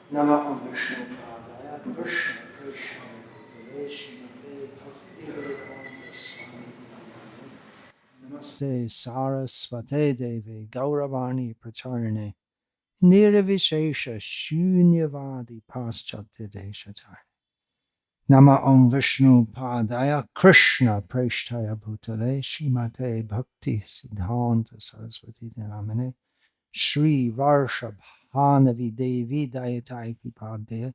Nama Om Vishnu Padaya Krishna Krishna Bhutale Srimate Bhaktivedanta Swami Namaste Sarasvate Devi Gauravani Pracharne Nirvishesha Shunyavadi Paschatya Deshatari Nama Om Vishnu Padaya Krishna Preshtaya Bhutale Srimate Bhaktisiddhanta Sarasvati Namane Shri Varshabhanavi Devi Dayatai Kripadaya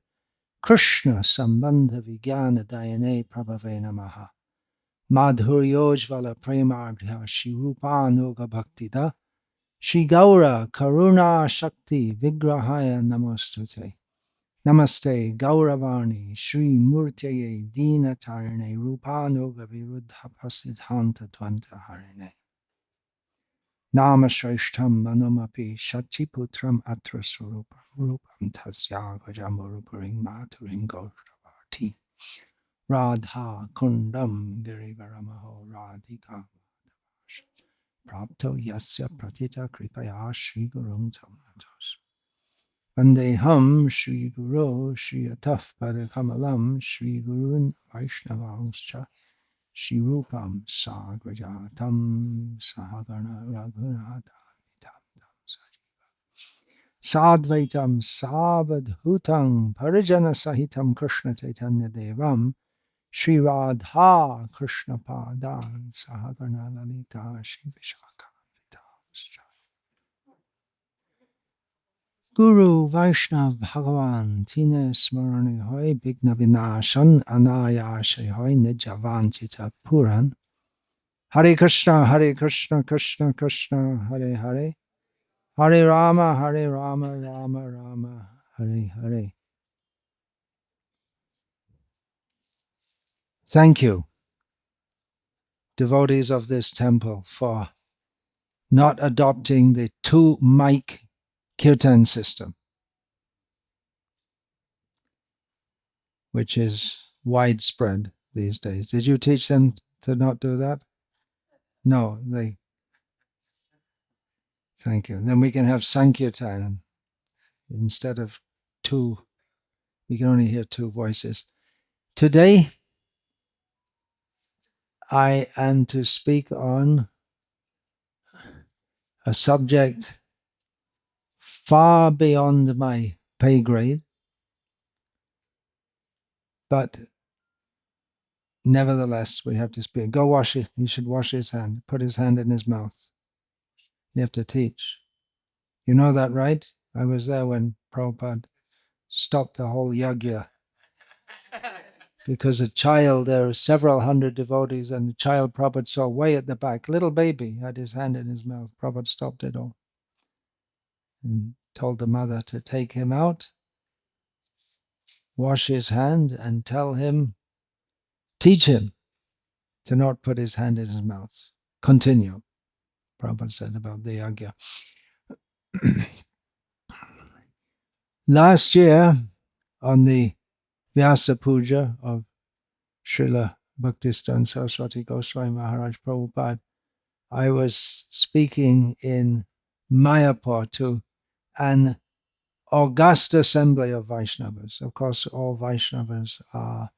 Krishna Sambandha Vijnana Dayane Prabhave Namaha Madhuryojvala Premardha Shri Rupanuga Bhaktida Shri Gaura Karuna Shakti Vigrahaya Namostute Namaste Gauravani Shri Murteye Dina Tarine Rupanuga Viruddha Pasidhanta Dvanta Harine Nama Shreshtam Manumapi Shachiputram Atra Swarupa Rupam Tasya Gajamurupuring Maturing Goshtavati Radha Kundam Girivaramaho Radhika Prapto Yasya Pratita Kripaya Shri Gurum Tomatos Vandeham Shri Guru Shri Ataf Padakamalam Shri Gurun Vaishnavangscha Shri Rupam Sagrajatam Sahagana Raghunatha Sadvaitam Savadhutam Parijana Sahitam Krishna Chaitanya Devam Shri Radha Krishna Padan Sahagana Lalita Shri Vishaka Guru Vaishnav Bhagavan Tine Smarani Hoy Bigna Vinashan Anayashe Hoy Nijavanchita Puran Hare Krishna Krishna Krishna Hare Hare Hare Rama Rama Rama Hare Hare. Thank you, devotees of this temple, for not adopting the two mic kirtan system, which is widespread these days. Did you teach them to not do that? No, they. Thank you. Then we can have Sankirtan instead of two. We can only hear two voices. Today, I am to speak on a subject far beyond my pay grade, but nevertheless, we have to speak. Go wash it. He should wash his hand, put his hand in his mouth. You have to teach. You know that, right? I was there when Prabhupada stopped the whole yagya because a child, there were several hundred devotees, and the child Prabhupada saw way at the back, little baby, had his hand in his mouth. Prabhupada stopped it all and told the mother to take him out, wash his hand, and tell him, teach him to not put his hand in his mouth. Continue, Prabhupada said about the yagya. Last year, on the Vyasa Puja of Srila Bhaktisiddhanta Sarasvati Goswami Maharaj Prabhupada, I was speaking in Mayapur to an august assembly of Vaishnavas. Of course, all Vaishnavas are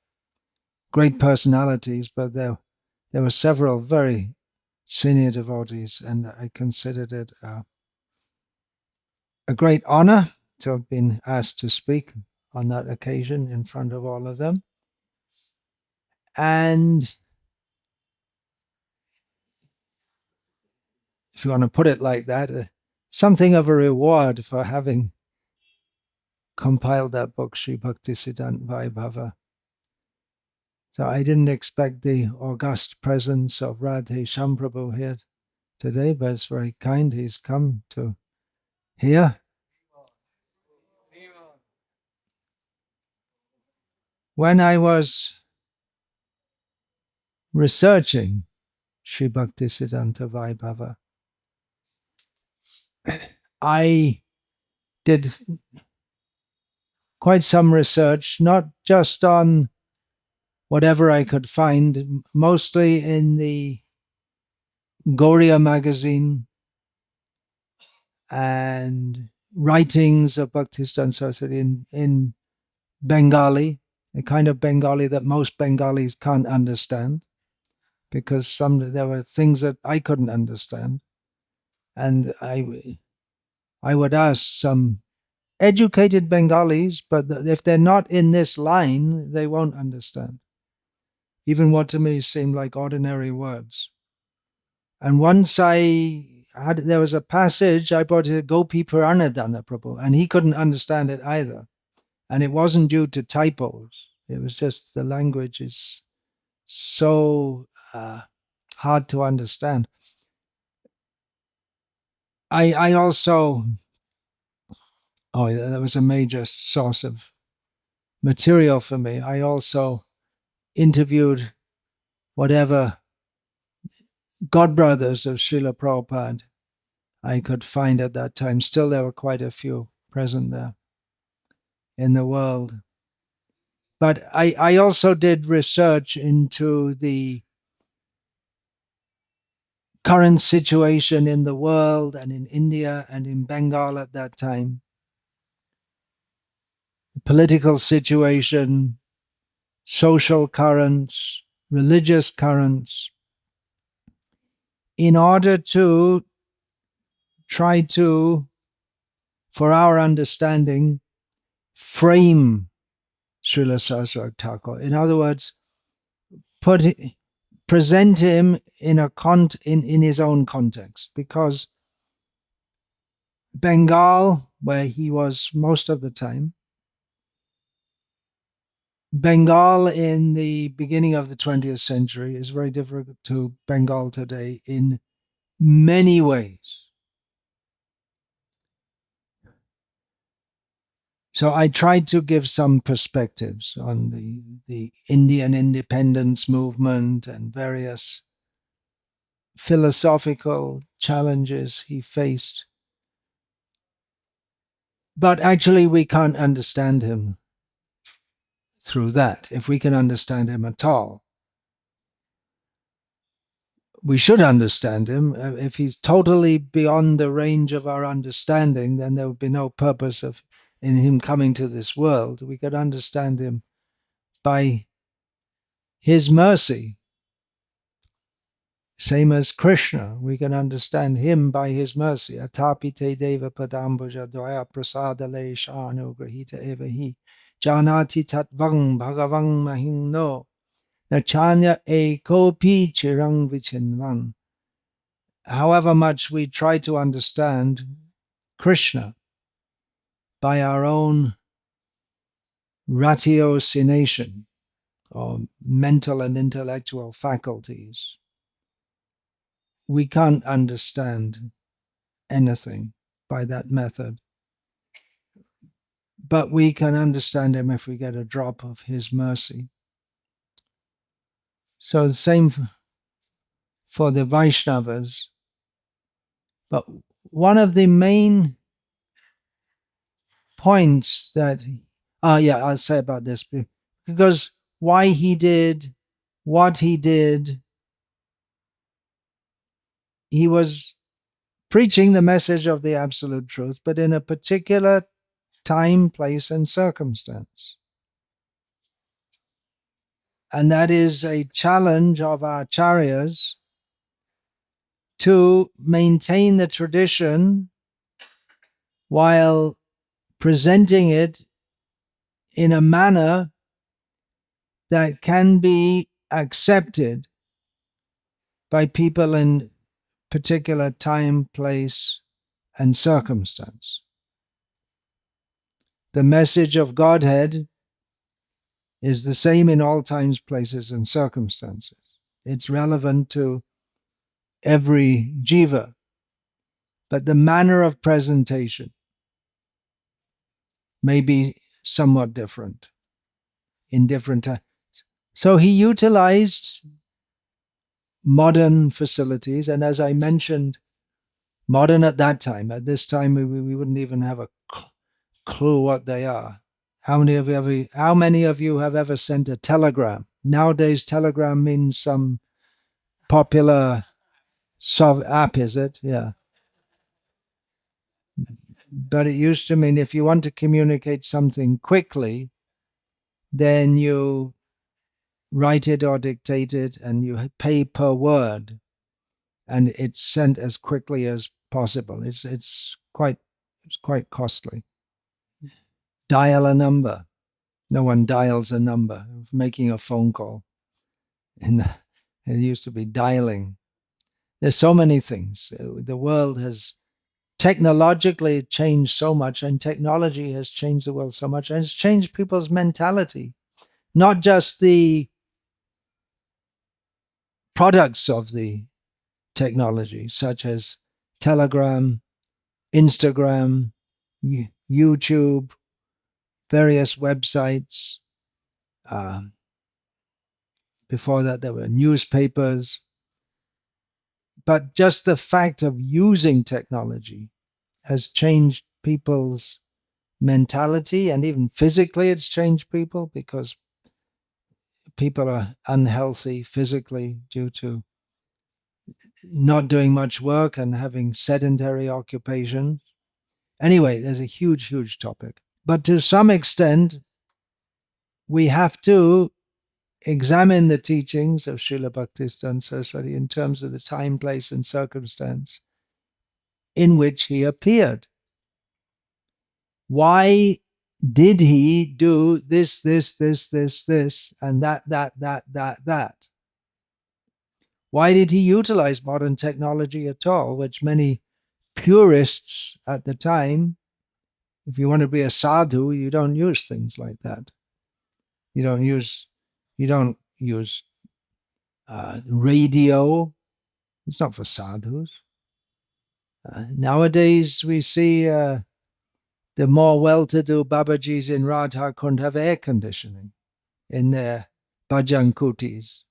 great personalities, but there were several very senior devotees, and I considered it a great honor to have been asked to speak on that occasion in front of all of them. And if you want to put it like that, something of a reward for having compiled that book, Sri Bhaktisiddhanta Vaibhava. So I didn't expect the august presence of Radhe Shamprabhu here today, but it's very kind. He's come to hear. When I was researching Sri Bhaktisiddhanta Vaibhava, I did quite some research, not just on whatever I could find, mostly in the Gauriya magazine and writings of Bhaktisiddhanta Saraswati in Bengali, a kind of Bengali that most Bengalis can't understand, because there were things that I couldn't understand. And I would ask some educated Bengalis, but if they're not in this line, they won't understand. Even what to me seemed like ordinary words. And once there was a passage I brought to Gopi Puranadana Prabhu, and he couldn't understand it either. And it wasn't due to typos. It was just the language is so hard to understand. I also, that was a major source of material for me. I also interviewed whatever godbrothers of Srila Prabhupada I could find at that time. Still, there were quite a few present there in the world. But I also did research into the current situation in the world and in India and in Bengal at that time. The political situation, social currents, religious currents, in order to try to, for our understanding, frame Srila Saraswati Thakur. In other words, present him in his own context, because Bengal, where he was most of the time, Bengal in the beginning of the 20th century is very different to Bengal today in many ways. So I tried to give some perspectives on the Indian independence movement and various philosophical challenges he faced. But actually, we can't understand him through that, if we can understand him at all. We should understand him. If he's totally beyond the range of our understanding, then there would be no purpose in him coming to this world. We could understand him by his mercy. Same as Krishna, we can understand him by his mercy. Atapite deva padambuja dvaya prasada leishanu grahita evahi janati tatvang bhagavang mahingno nachanya ekopi chirang vichinvang. However much we try to understand Krishna by our own ratiocination, or mental and intellectual faculties, we can't understand anything by that method. But we can understand him if we get a drop of his mercy. So the same for the Vaishnavas. But one of the main points that, I'll say about this, because why he did what he did, he was preaching the message of the absolute truth, but in a particular time, place, and circumstance. And that is a challenge of our acharyas to maintain the tradition while presenting it in a manner that can be accepted by people in particular time, place, and circumstance. The message of Godhead is the same in all times, places, and circumstances. It's relevant to every jiva, but the manner of presentation may be somewhat different in different times. So he utilized modern facilities, and as I mentioned, modern at that time. At this time, we wouldn't even have a clue what they are. How many of you have ever sent a telegram? Nowadays, telegram means some popular app, is it? Yeah. But it used to mean if you want to communicate something quickly, then you write it or dictate it and you pay per word, and it's sent as quickly as possible. It's quite costly. Dial a number. No one dials a number. Making a phone call. It used to be dialing. There's so many things. The world has technologically changed so much, and technology has changed the world so much, and it's changed people's mentality. Not just the products of the technology, such as Telegram, Instagram, YouTube, various websites. Before that, there were newspapers. But just the fact of using technology has changed people's mentality, and even physically it's changed people, because people are unhealthy physically due to not doing much work and having sedentary occupations. Anyway, there's a huge topic. But to some extent, we have to examine the teachings of Srila Bhaktisiddhanta Saraswati in terms of the time, place, and circumstance in which he appeared. Why did he do this, and that? Why did he utilize modern technology at all, which many purists at the time, if you want to be a sadhu, you don't use things like that. You don't use radio. It's not for sadhus. Nowadays, we see the more well-to-do Babajis in Radha couldn't have air conditioning in their bhajan kutis,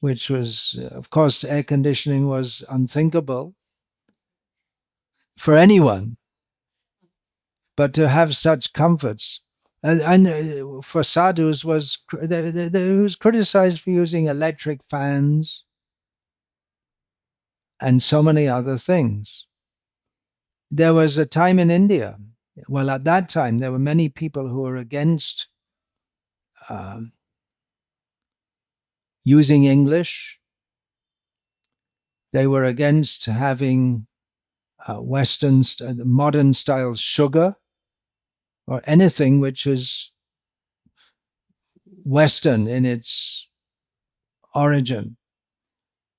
which was, of course, air conditioning was unthinkable for anyone. But to have such comforts, and for sadhus, was criticized for using electric fans and so many other things. There was a time in India, well, at that time, there were many people who were against using English. They were against having modern style sugar, or anything which is Western in its origin.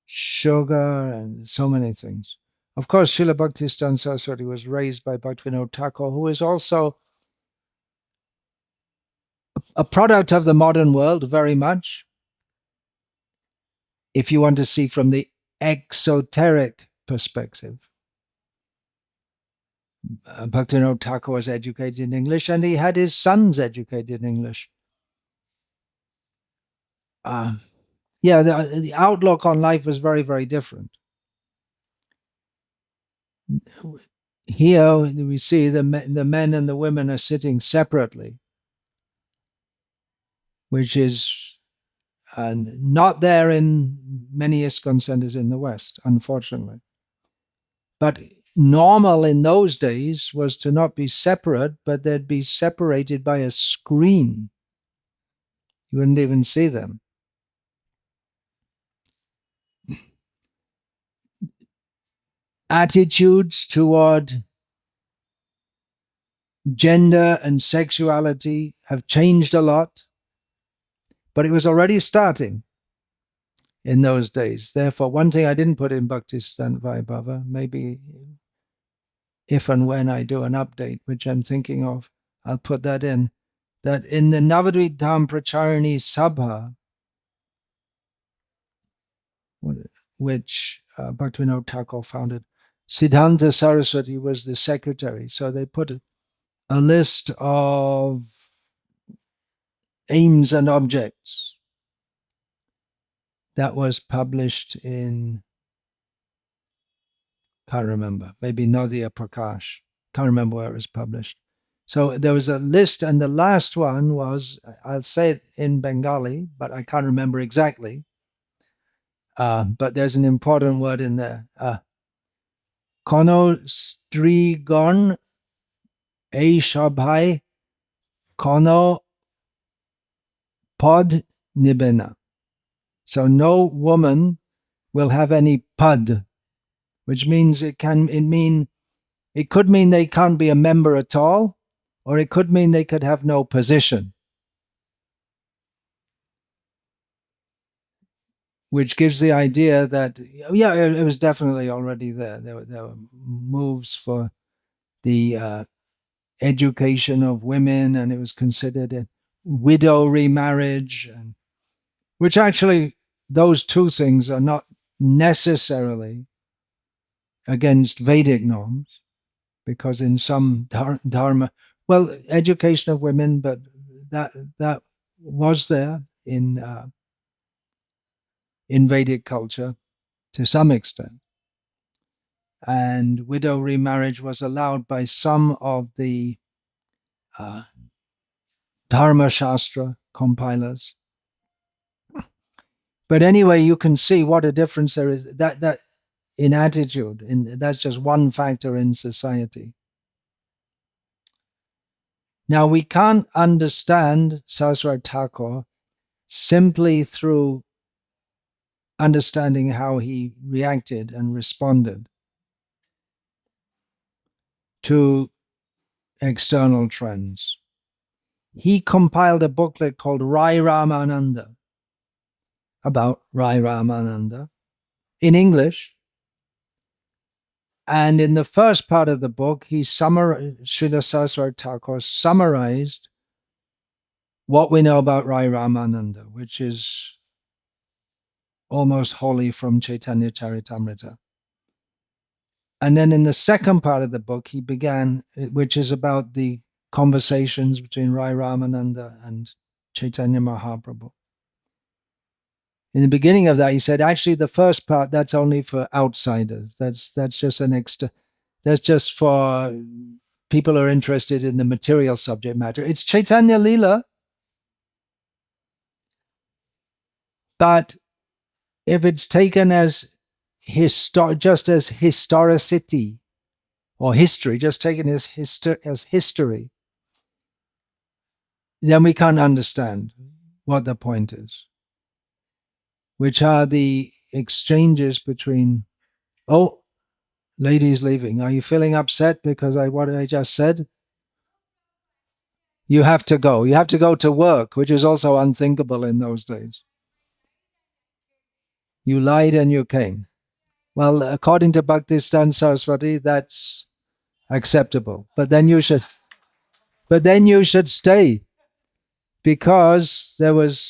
Sugar and so many things. Of course, Srila Bhaktisiddhanta Saraswati was raised by Bhaktivinoda Thakur, who is also a product of the modern world very much. If you want to see from the exoteric perspective, Bhaktivinoda Thakur was educated in English, and he had his sons educated in English. The outlook on life was very different. Here we see the men and the women are sitting separately, which is not there in many ISKCON centers in the West, unfortunately. But normal in those days was to not be separate, but they'd be separated by a screen. You wouldn't even see them. Attitudes toward gender and sexuality have changed a lot, but it was already starting in those days. Therefore, one thing I didn't put in Bhaktisiddhanta Vaibhava, maybe if and when I do an update, which I'm thinking of, I'll put that in, that in the Navadvip Dham Pracharani Sabha, which Bhaktivinoda Thakur founded, Siddhanta Saraswati was the secretary. So they put a list of aims and objects that was published in, can't remember, maybe Nadia Prakash. Can't remember where it was published. So there was a list, and the last one was, I'll say it in Bengali, but I can't remember exactly. But there's an important word in there. kono strigon ei shabhai kono pod nibena. So no woman will have any pad, which means it could mean they can't be a member at all, or it could mean they could have no position, which gives the idea that, yeah, it was definitely already there. There were moves for the education of women, and it was considered a widow remarriage, which actually those two things are not necessarily against Vedic norms, because in some dharma, well, education of women, but that was there in Vedic culture to some extent. And widow remarriage was allowed by some of the Dharma Shastra compilers. But anyway, you can see what a difference there is. That in attitude, that's just one factor in society. Now, we can't understand Saraswati Thakur simply through understanding how he reacted and responded to external trends. He compiled a booklet called Rai Ramananda, about Rai Ramananda, in English. And in the first part of the book, Srila Saraswati Thakur summarized what we know about Rai Ramananda, which is almost wholly from Chaitanya Charitamrita. And then in the second part of the book, he began, which is about the conversations between Rai Ramananda and Chaitanya Mahaprabhu. In the beginning of that, he said, actually, the first part, that's only for outsiders. That's just an extra, that's just for people who are interested in the material subject matter. It's Chaitanya Leela. But if it's taken as just as historicity or history, just taken as history, then we can't understand what the point is, which are the exchanges between, oh, ladies leaving. Are you feeling upset because what I just said? You have to go. You have to go to work, which is also unthinkable in those days. You lied and you came. Well, according to Bhaktisiddhanta Sarasvati, that's acceptable. But then you should stay, because there was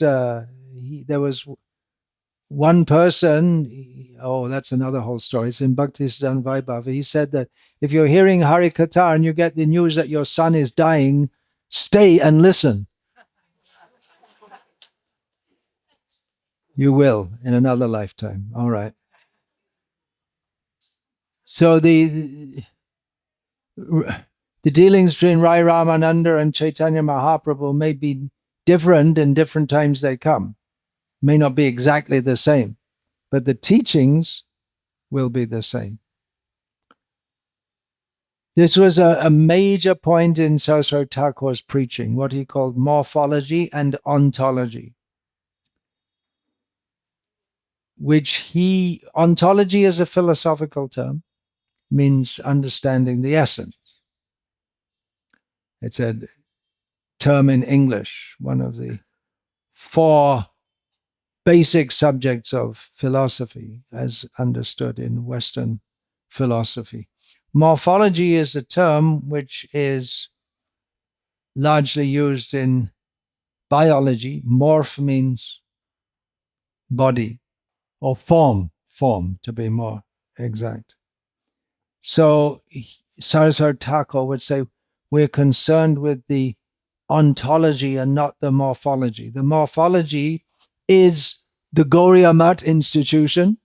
one person. Oh, that's another whole story. It's in Bhaktisiddhanta Vaibhava. He said that if you're hearing Hari Katha and you get the news that your son is dying, stay and listen. You will in another lifetime. All right. So the dealings between Rai Ramananda and Chaitanya Mahaprabhu may be different in different times they come. May not be exactly the same, but the teachings will be the same. This was a major point in Saraswati Thakur's preaching, what he called morphology and ontology, ontology is a philosophical term, means understanding the essence. It's a term in English, one of the 4 basic subjects of philosophy as understood in Western philosophy. Morphology is a term which is largely used in biology. Morph means body, or form to be more exact. So Saraswati Thakur would say, we're concerned with the ontology and not the morphology. The morphology is the Gauriya Math institution,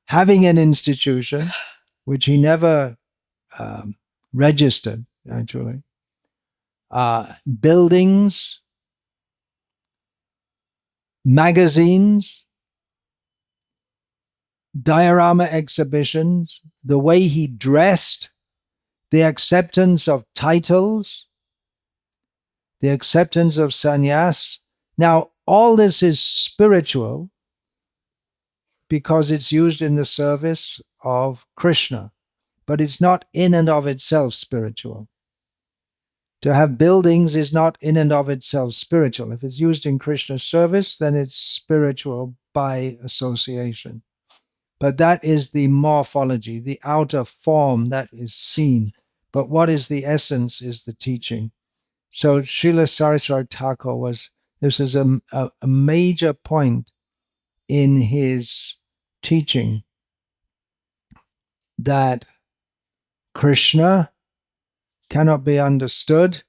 having an institution, which he never registered, actually. Buildings, magazines, diorama exhibitions, the way he dressed, the acceptance of titles, the acceptance of sannyas. Now, all this is spiritual because it's used in the service of Krishna, but it's not in and of itself spiritual. To have buildings is not in and of itself spiritual. If it's used in Krishna's service, then it's spiritual by association. But that is the morphology, the outer form that is seen. But what is the essence is the teaching. So Srila Saraswati Thakur this is a major point in his teaching, that Krishna cannot be understood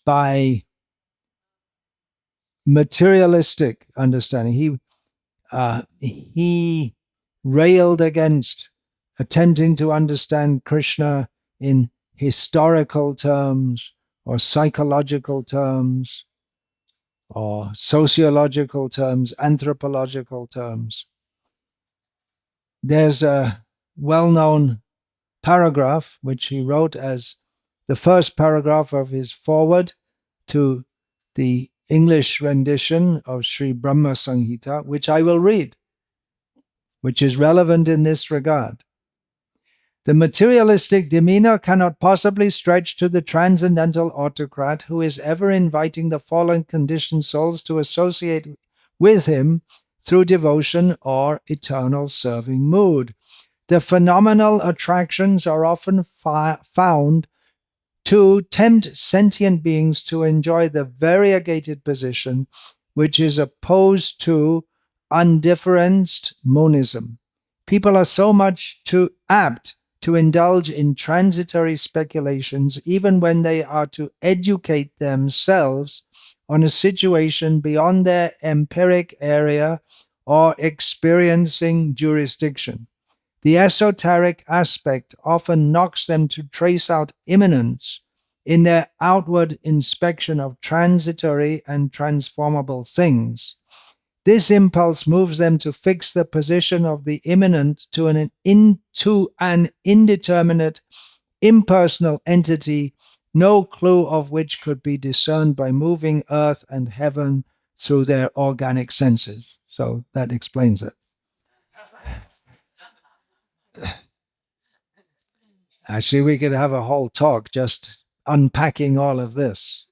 by materialistic understanding. He railed against attempting to understand Krishna in historical terms or psychological terms or sociological terms, anthropological terms. There's a well-known paragraph which he wrote as the first paragraph of his foreword to the English rendition of Sri Brahma Samhita, which I will read, which is relevant in this regard. The materialistic demeanor cannot possibly stretch to the transcendental autocrat who is ever inviting the fallen conditioned souls to associate with him through devotion or eternal serving mood. The phenomenal attractions are often found to tempt sentient beings to enjoy the variegated position which is opposed to undifferenced monism. People are so much too apt to indulge in transitory speculations even when they are to educate themselves on a situation beyond their empiric area or experiencing jurisdiction. The esoteric aspect often knocks them to trace out immanence in their outward inspection of transitory and transformable things. This impulse moves them to fix the position of the immanent into an indeterminate, impersonal entity, no clue of which could be discerned by moving earth and heaven through their organic senses. So that explains it. Actually, we could have a whole talk just unpacking all of this.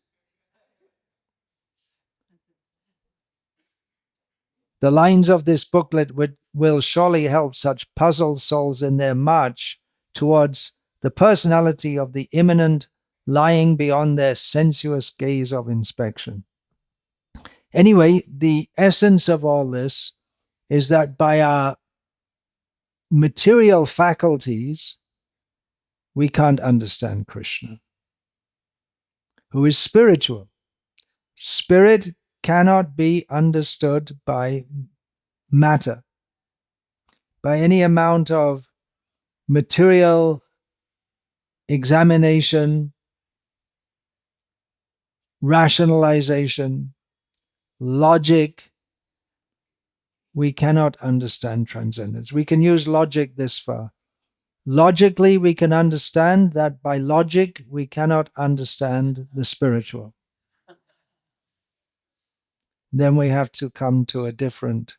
The lines of this booklet will surely help such puzzled souls in their march towards the personality of the immanent lying beyond their sensuous gaze of inspection. Anyway, the essence of all this is that by our material faculties, we can't understand Krishna, who is spiritual. Spirit cannot be understood by matter, by any amount of material examination, rationalization, logic. We cannot understand transcendence. We can use logic this far. Logically, we can understand that by logic, we cannot understand the spiritual. Then we have to come to a different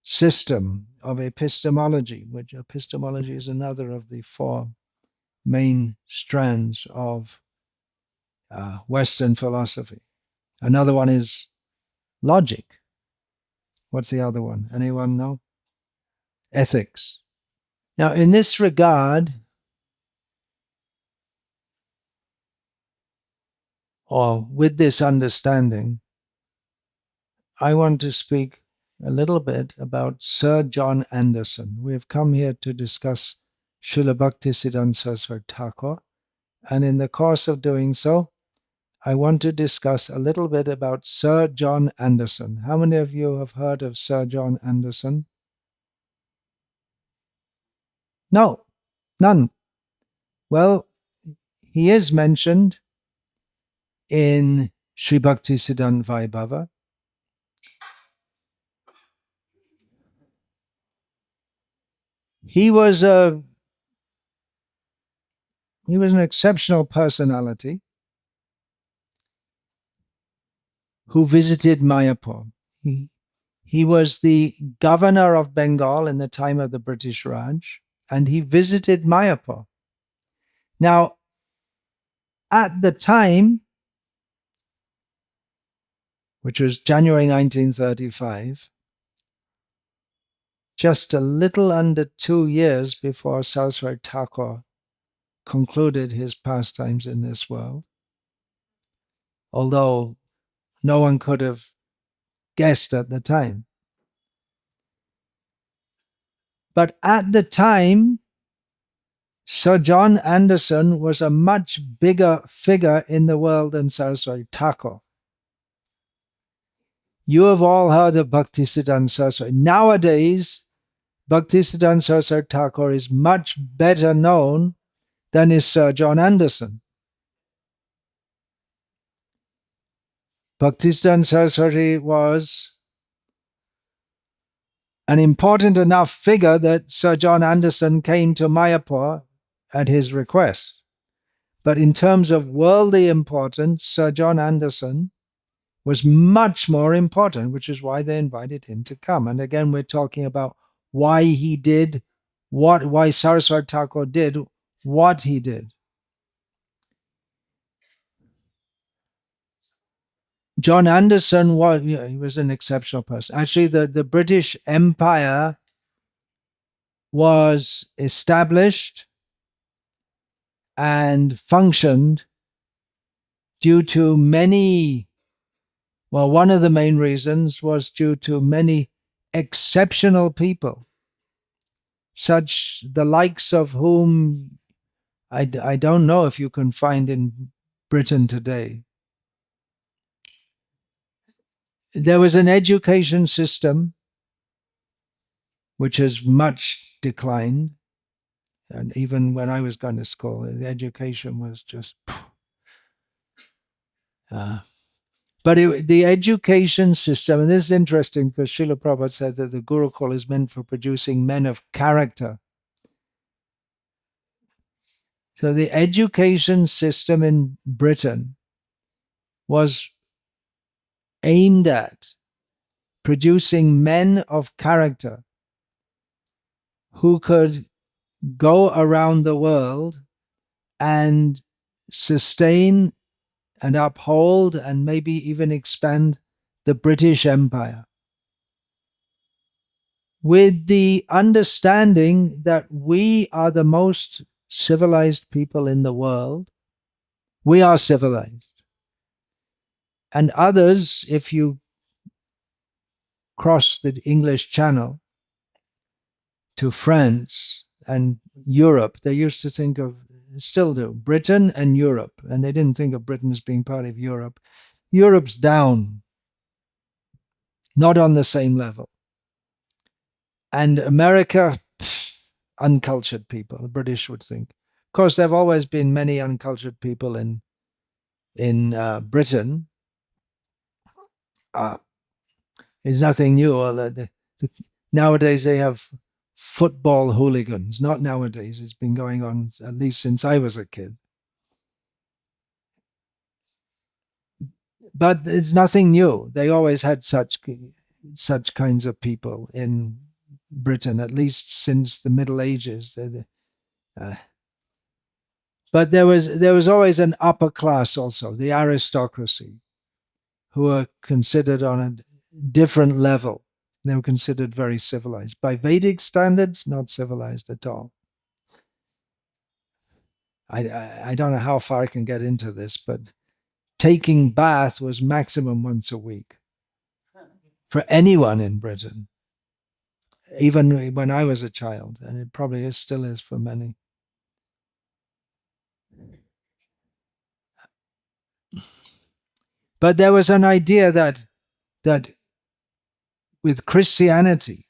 system of epistemology, which epistemology is another of the four main strands of Western philosophy. Another one is logic. What's the other one? Anyone know? Ethics. Now, in this regard, or with this understanding, I want to speak a little bit about Sir John Anderson. We have come here to discuss Srila Bhaktisiddhanta Saraswati Thakur, and in the course of doing so, I want to discuss a little bit about Sir John Anderson. How many of you have heard of Sir John Anderson? No, none. Well, he is mentioned in Sri Bhaktisiddhanta Vaibhava. He was an exceptional personality who visited Mayapur. He was the governor of Bengal in the time of the British Raj, and he visited Mayapur. Now, at the time, which was January 1935, just a little under 2 years before Sarasvati Thakura concluded his pastimes in this world, although no one could have guessed at the time. But at the time, Sir John Anderson was a much bigger figure in the world than Sarasvati Thakura. You have all heard of Bhaktisiddhanta Saraswati. Nowadays, Bhaktisiddhanta Saraswati Thakura is much better known than is Sir John Anderson. Bhaktisiddhanta Saraswati was an important enough figure that Sir John Anderson came to Mayapur at his request. But in terms of worldly importance, Sir John Anderson was much more important, which is why they invited him to come. And again, we're talking about why he did why Saraswati Thakura did what he did. John Anderson he was an exceptional person. Actually, the British Empire was established and functioned due to many, well, one of the main reasons was due to many exceptional people, such the likes of whom I don't know if you can find in Britain today. There was an education system which has much declined. And even when I was going to school, the education was just... But the education system, and this is interesting because Srila Prabhupada said that the Gurukul is meant for producing men of character. So the education system in Britain was aimed at producing men of character who could go around the world and sustain and uphold and maybe even expand the British Empire, with the understanding that we are the most civilized people in the world. We are civilized. And others, if you cross the English Channel to France and Europe, they used to think of, still do, Britain and Europe. And they didn't think of Britain as being part of Europe. Europe's down, not on the same level. And America, uncultured people, the British would think. Of course, there have always been many uncultured people in Britain. It's nothing new. Nowadays they have football hooligans. Not nowadays. It's been going on at least since I was a kid. But it's nothing new. They always had such kinds of people in Britain, at least since the Middle Ages. But there was always an upper class also, the aristocracy, who were considered on a different level. They were considered very civilized. By Vedic standards, not civilized at all. I don't know how far I can get into this, but taking bath was maximum once a week for anyone in Britain, even when I was a child, and it probably still is for many. But there was an idea that with Christianity,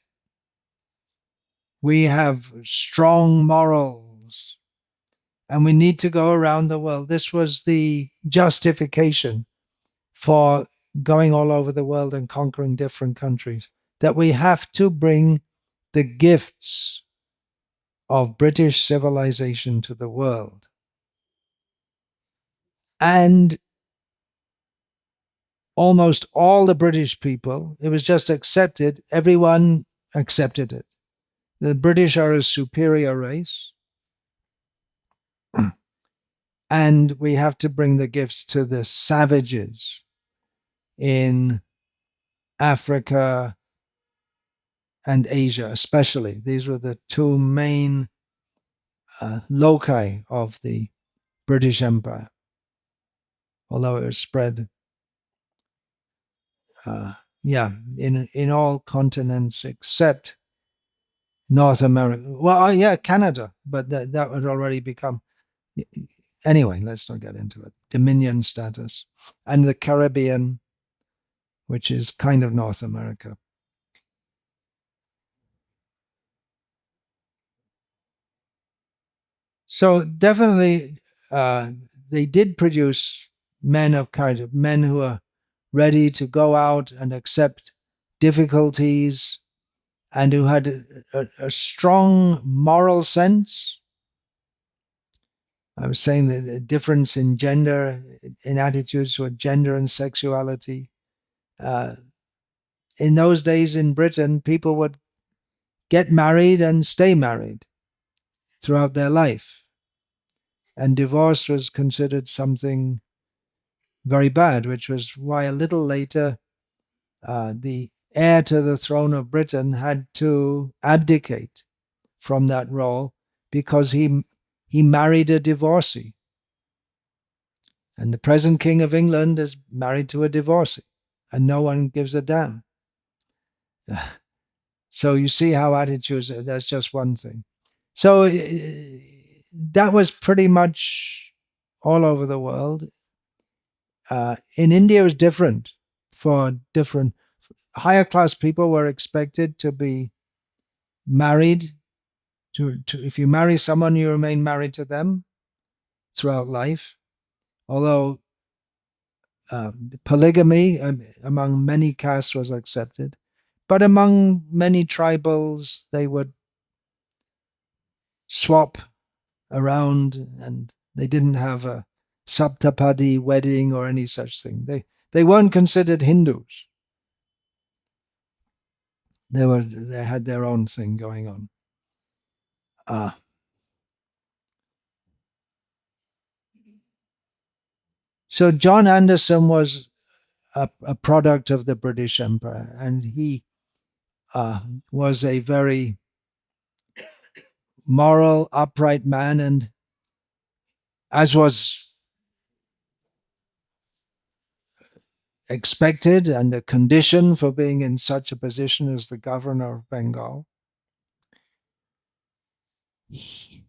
we have strong morals and we need to go around the world. This was the justification for going all over the world and conquering different countries, that we have to bring the gifts of British civilization to the world. And almost all the British people, it was just accepted, everyone accepted it. The British are a superior race, and we have to bring the gifts to the savages in Africa and Asia, especially. These were the two main loci of the British Empire, although it was spread, in all continents except North America. Well, yeah, Canada, but that would already become. Anyway, let's not get into it. Dominion status. And the Caribbean, which is kind of North America. So definitely, they did produce men who are ready to go out and accept difficulties and who had a strong moral sense. I was saying that the difference in gender, in attitudes toward gender and sexuality. In those days in Britain, people would get married and stay married throughout their life. And divorce was considered something very bad, which was why a little later the heir to the throne of Britain had to abdicate from that role because he married a divorcee. And the present King of England is married to a divorcee, and no one gives a damn. So you see how attitudes, that's just one thing. So that was pretty much all over the world. In India, it was different. For different higher class people were expected to be married. If you marry someone, you remain married to them throughout life. Although polygamy among many castes was accepted, but among many tribals, they would swap around, and they didn't have a saptapadi wedding or any such thing. They weren't considered Hindus. They had their own thing going on. So John Anderson was a product of the British Empire, and he was a very moral, upright man, and as was expected and a condition for being in such a position as the governor of Bengal, he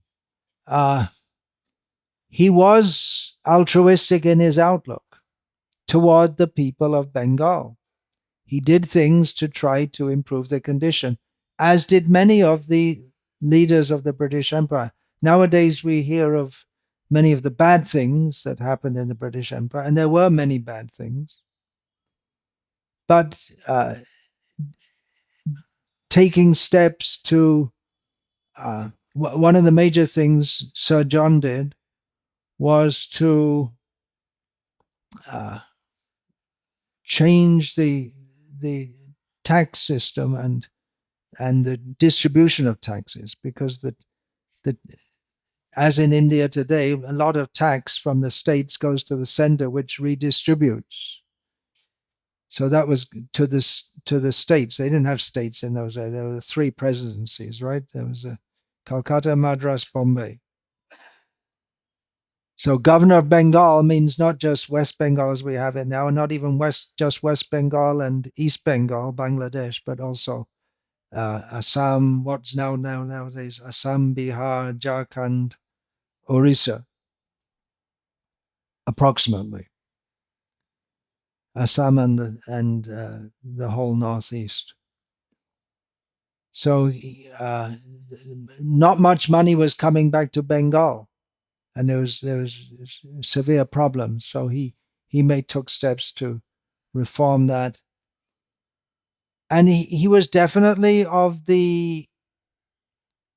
was altruistic in his outlook toward the people of Bengal. He did things to try to improve their condition, as did many of the leaders of the British Empire. Nowadays, we hear of many of the bad things that happened in the British Empire, and there were many bad things. But taking steps to, one of the major things Sir John did was to change the tax system and the distribution of taxes, because the as in India today, a lot of tax from the states goes to the center, which redistributes. So that was to the states. They didn't have states in those days. There were three presidencies, right? There was Calcutta, Madras, Bombay. So governor of Bengal means not just West Bengal as we have it now, and not even just West Bengal and East Bengal, Bangladesh, but also Assam, what's nowadays Assam, Bihar, Jharkhand, Orissa, approximately. Assam and the whole northeast. So not much money was coming back to Bengal, and there was severe problems. So he took steps to reform that, and he was definitely of the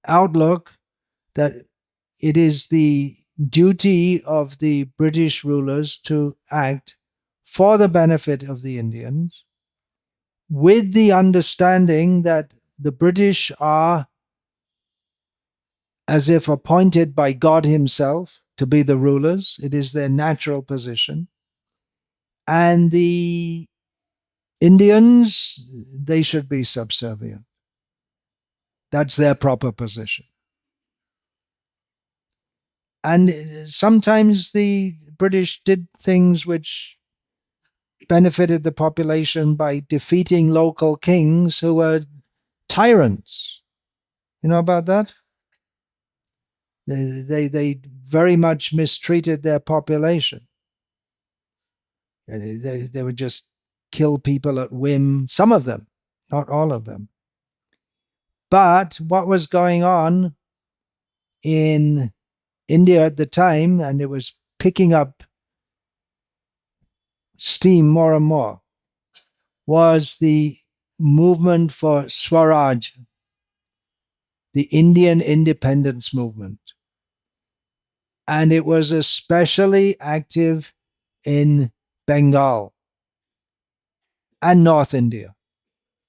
outlook that it is the duty of the British rulers to act for the benefit of the Indians, with the understanding that the British are as if appointed by God himself to be the rulers. It is their natural position. And the Indians, they should be subservient. That's their proper position. And sometimes the British did things which benefited the population by defeating local kings who were tyrants. You know about that? They very much mistreated their population. They would just kill people at whim, some of them, not all of them. But what was going on in India at the time, and it was picking up steam more and more, was the movement for Swaraj, the Indian independence movement. And it was especially active in Bengal and North India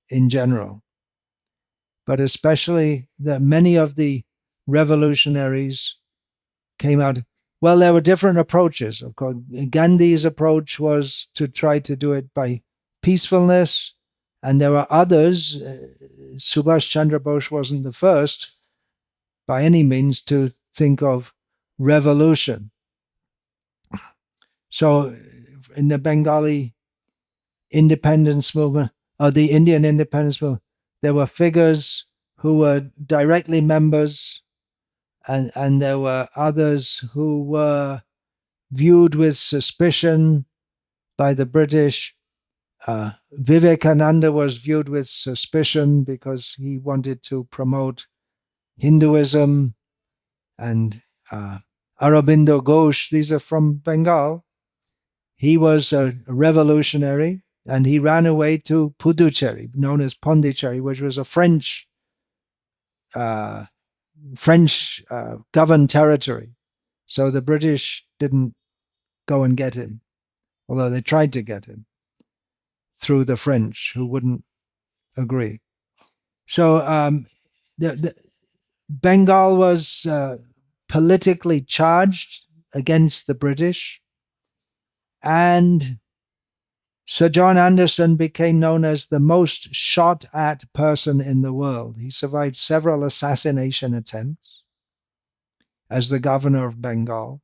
in general. But especially many of the revolutionaries came out. Well, there were different approaches. Of course, Gandhi's approach was to try to do it by peacefulness, and there were others. Subhash Chandra Bose wasn't the first, by any means, to think of revolution. So, in the Bengali independence movement, or the Indian independence movement, there were figures who were directly members, and there were others who were viewed with suspicion by the British. Vivekananda was viewed with suspicion because he wanted to promote Hinduism, and Aurobindo Ghosh, these are from Bengal. He was a revolutionary, and he ran away to Puducherry, known as Pondicherry, which was a French governed territory. So the British didn't go and get him, although they tried to get him through the French, who wouldn't agree. So the Bengal was politically charged against the British, and Sir John Anderson became known as the most shot at person in the world. He survived several assassination attempts as the governor of Bengal.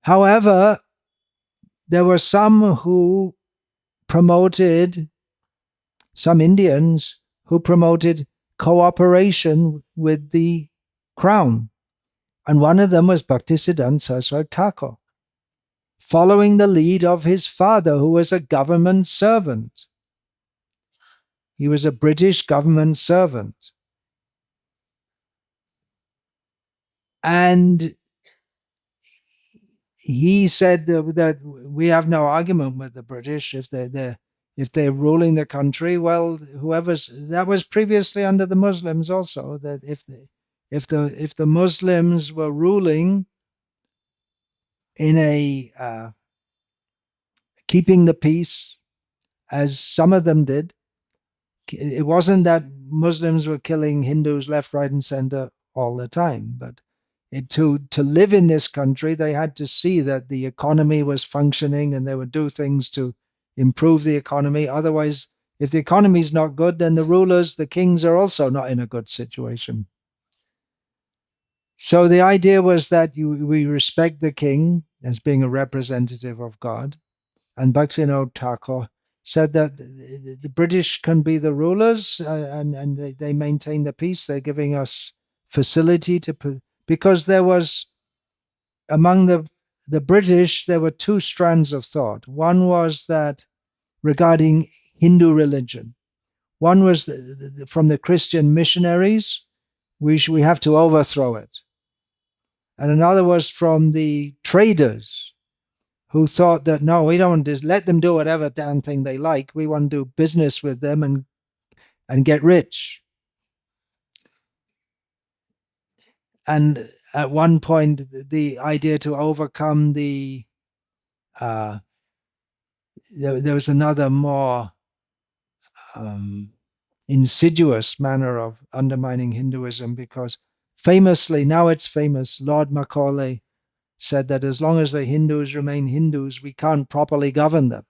However, there were some Indians who promoted cooperation with the crown. And one of them was Bhaktisiddhanta Saraswati Thakur, following the lead of his father, who was a government servant. He was a British government servant. And he said that we have no argument with the British if they're ruling the country. Well, that was previously under the Muslims also, that if the Muslims were ruling in a keeping the peace, as some of them did, it wasn't that Muslims were killing Hindus left, right, and center all the time, but to live in this country, they had to see that the economy was functioning, and they would do things to improve the economy. Otherwise, if the economy is not good, then the rulers, the kings, are also not in a good situation. So the idea was that we respect the king as being a representative of God. And Bhaktivinoda Thakur said that the British can be the rulers, and they maintain the peace. They're giving us facility because there was, among the British, there were two strands of thought. One was that regarding Hindu religion. One was from the Christian missionaries, we have to overthrow it. And another was from the traders, who thought that, no, we don't just let them do whatever damn thing they like. We want to do business with them and get rich. And at one point, the idea to overcome the there was another more insidious manner of undermining Hinduism, because famously, now it's famous, Lord Macaulay said that as long as the Hindus remain Hindus, we can't properly govern them.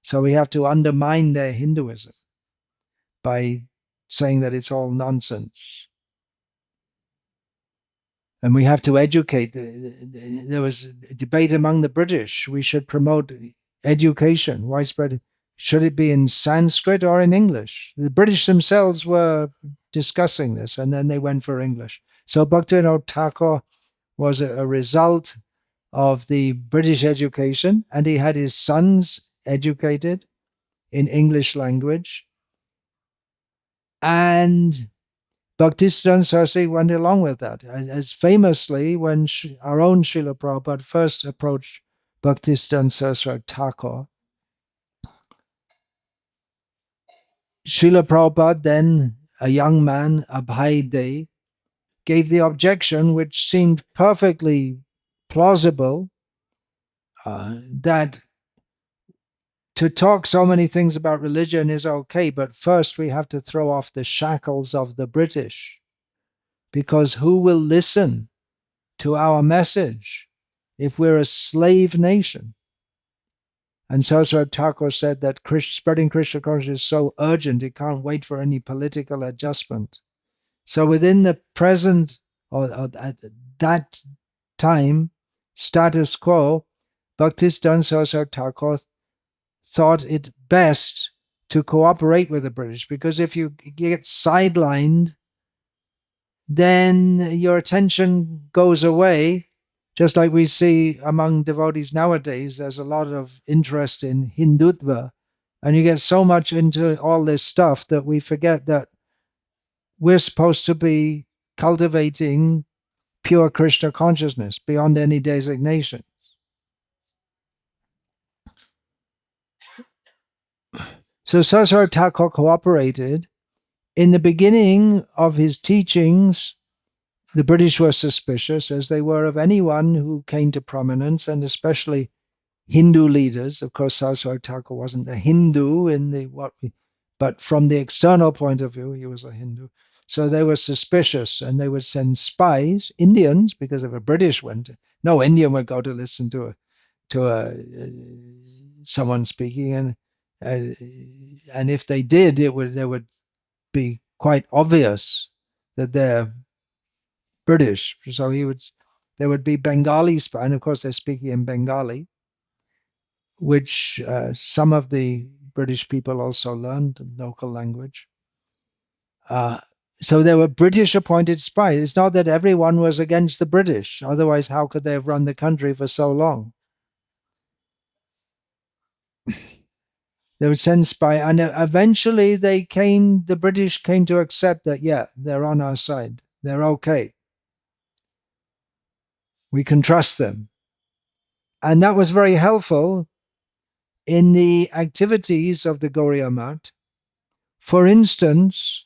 So we have to undermine their Hinduism by saying that it's all nonsense. And we have to educate. There was a debate among the British. We should promote education, widespread. Should it be in Sanskrit or in English? The British themselves were discussing this, and then they went for English. So Bhaktivinoda Thakur was a result of the British education, and he had his sons educated in English language. And Bhaktisiddhanta Sarasvati went along with that. As famously, when our own Srila Prabhupada first approached Bhaktisiddhanta Saraswati Thakur, Srila Prabhupada, then a young man, Abhay Dey, gave the objection, which seemed perfectly plausible, that to talk so many things about religion is okay, but first we have to throw off the shackles of the British, because who will listen to our message if we're a slave nation? And Saraswati Thakur said that spreading Krishna consciousness is so urgent, it can't wait for any political adjustment. So within the present, or at that time, status quo, Bhaktisiddhanta Saraswati Thakur thought it best to cooperate with the British, because if you get sidelined, then your attention goes away. Just like we see among devotees nowadays, there's a lot of interest in Hindutva, and you get so much into all this stuff that we forget that we're supposed to be cultivating pure Krishna consciousness beyond any designation. So Saraswati Thakur cooperated. In the beginning of his teachings, the British were suspicious, as they were of anyone who came to prominence, and especially Hindu leaders. Of course, Saraswati Thakur wasn't a Hindu but from the external point of view, he was a Hindu. So they were suspicious, and they would send spies, Indians, because if a British went, no Indian would go to listen to someone speaking, and if they did, there would be quite obvious that they're British. So there would be Bengali spy, and of course they're speaking in Bengali, which some of the British people also learned, the local language. So there were British appointed spies. It's not that everyone was against the British. Otherwise, how could they have run the country for so long? They would send spies, and eventually the British came to accept that, yeah, they're on our side. They're okay. We can trust them. And that was very helpful in the activities of the Gauriya Math. For instance,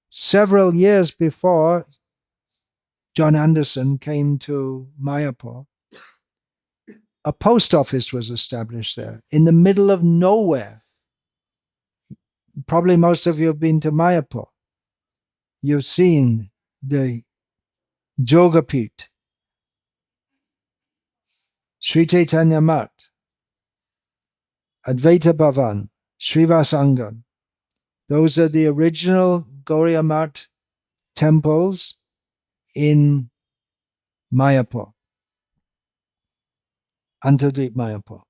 several years before John Anderson came to Mayapur, a post office was established there in the middle of nowhere. Probably most of you have been to Mayapur. You've seen the Jogapit, Sri Chaitanya Math, Advaita Bhavan, Srivasangam. Those are the original Gauriya Math temples in Mayapur, Antardip Mayapur.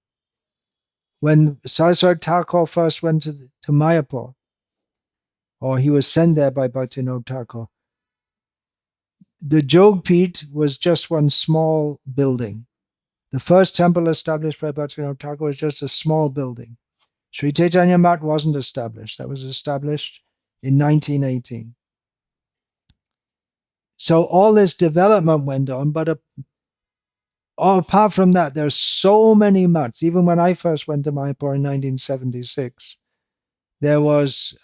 When Saraswati Thakur first went to Mayapur, or he was sent there by Bhaktisiddhanta Thakur, the Jogpit was just one small building. The first temple established by Bhaktisiddhanta Thakur was just a small building. Sri Chaitanya Math wasn't established. That was established in 1918. So all this development went on, but apart from that, there's so many maths. Even when I first went to Mayapur in 1976, there was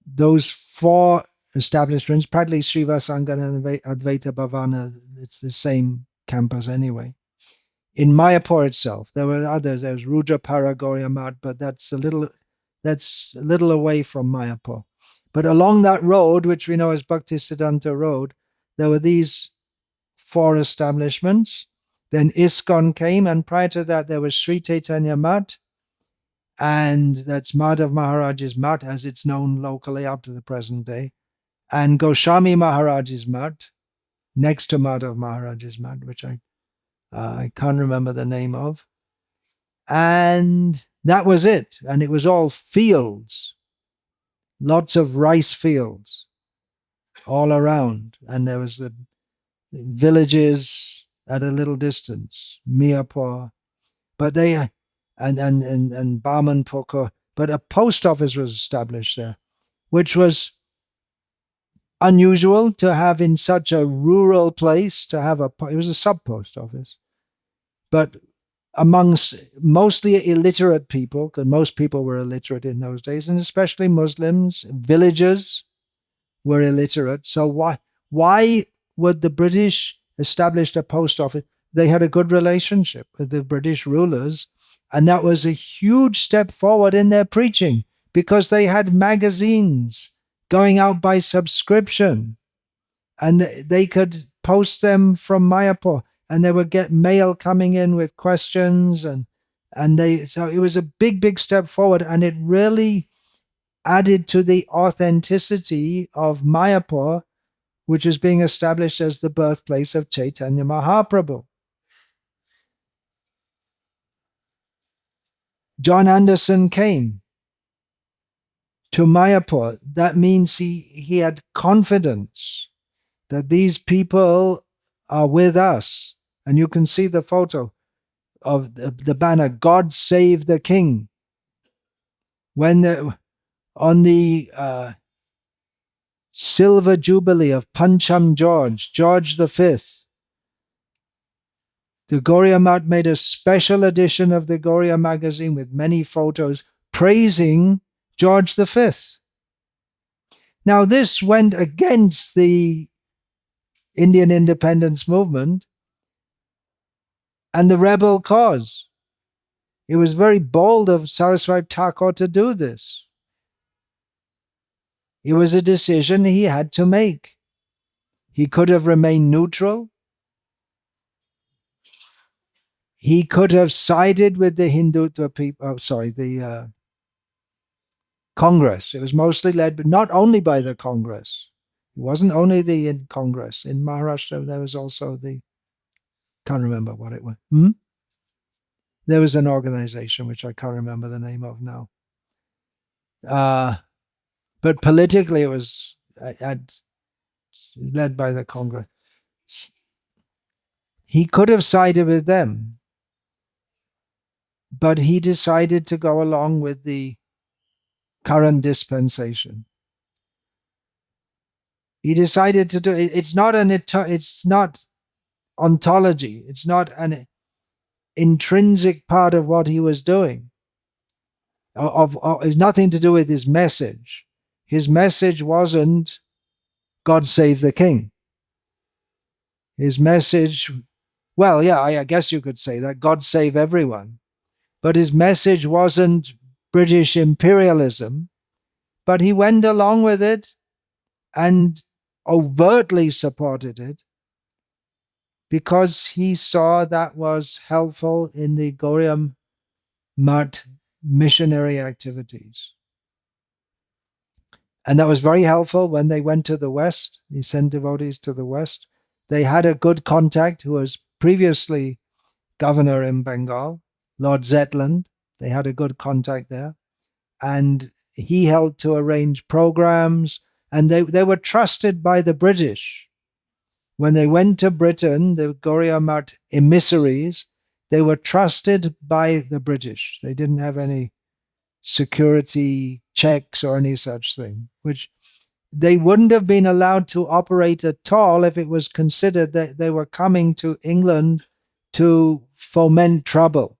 those 4 establishments, practically Sriva Sangha and Advaita Bhavana, it's the same campus anyway. In Mayapur itself, there were others. There was Rudra Paragorya Mat, but that's a little away from Mayapur. But along that road, which we know as Bhaktisiddhanta Road, there were these 4 establishments. Then ISKCON came, and prior to that, there was Sri Chaitanya Mat, and that's Madhav Maharaj's Mat, as it's known locally up to the present day, and Goswami Maharaj's Mat, next to Madhav Maharaj's Mat, which I can't remember the name of. And that was it. And it was all fields, lots of rice fields all around. And there was the villages at a little distance, Miapur, but they, and Bamanpur, but a post office was established there, which was unusual to have in such a rural place, to have it was a sub-post office. But amongst mostly illiterate people, because most people were illiterate in those days, and especially Muslims, villagers were illiterate. So why would the British establish a post office? They had a good relationship with the British rulers, and that was a huge step forward in their preaching, because they had magazines going out by subscription, and they could post them from Mayapur, and they would get mail coming in with questions, so it was a big step forward, and it really added to the authenticity of Mayapur, which is being established as the birthplace of Chaitanya Mahaprabhu. John Anderson came to Mayapur. That means he had confidence that these people are with us. And you can see the photo of the banner, God Save the King. When on the silver jubilee of Pancham George V, the Gauriya Math made a special edition of the Gauriya magazine with many photos praising George V. Now this went against the Indian independence movement and the rebel cause. It was very bold of Sarasvati Thakura to do this. It was a decision he had to make. He could have remained neutral. He could have sided with the Hindutva people, the Congress. It was mostly led, but not only by the Congress. It wasn't only the Congress. In Maharashtra, there was also can't remember what it was. There was an organization which I can't remember the name of now. But politically, it was led by the Congress. He could have sided with them, but he decided to go along with the current dispensation. He decided to do it. It's not ontology. It's not an intrinsic part of what he was doing. It's nothing to do with his message. His message wasn't God save the king. His message, well, yeah, I guess you could say that, God save everyone. But his message wasn't British imperialism, but he went along with it and overtly supported it because he saw that was helpful in the Gauriya Math missionary activities. And that was very helpful when they went to the West. He sent devotees to the West. They had a good contact who was previously governor in Bengal, Lord Zetland. They had a good contact there. And he helped to arrange programs, and they were trusted by the British. When they went to Britain, the Gauriya Math emissaries, they were trusted by the British. They didn't have any security checks or any such thing, which they wouldn't have been allowed to operate at all if it was considered that they were coming to England to foment trouble.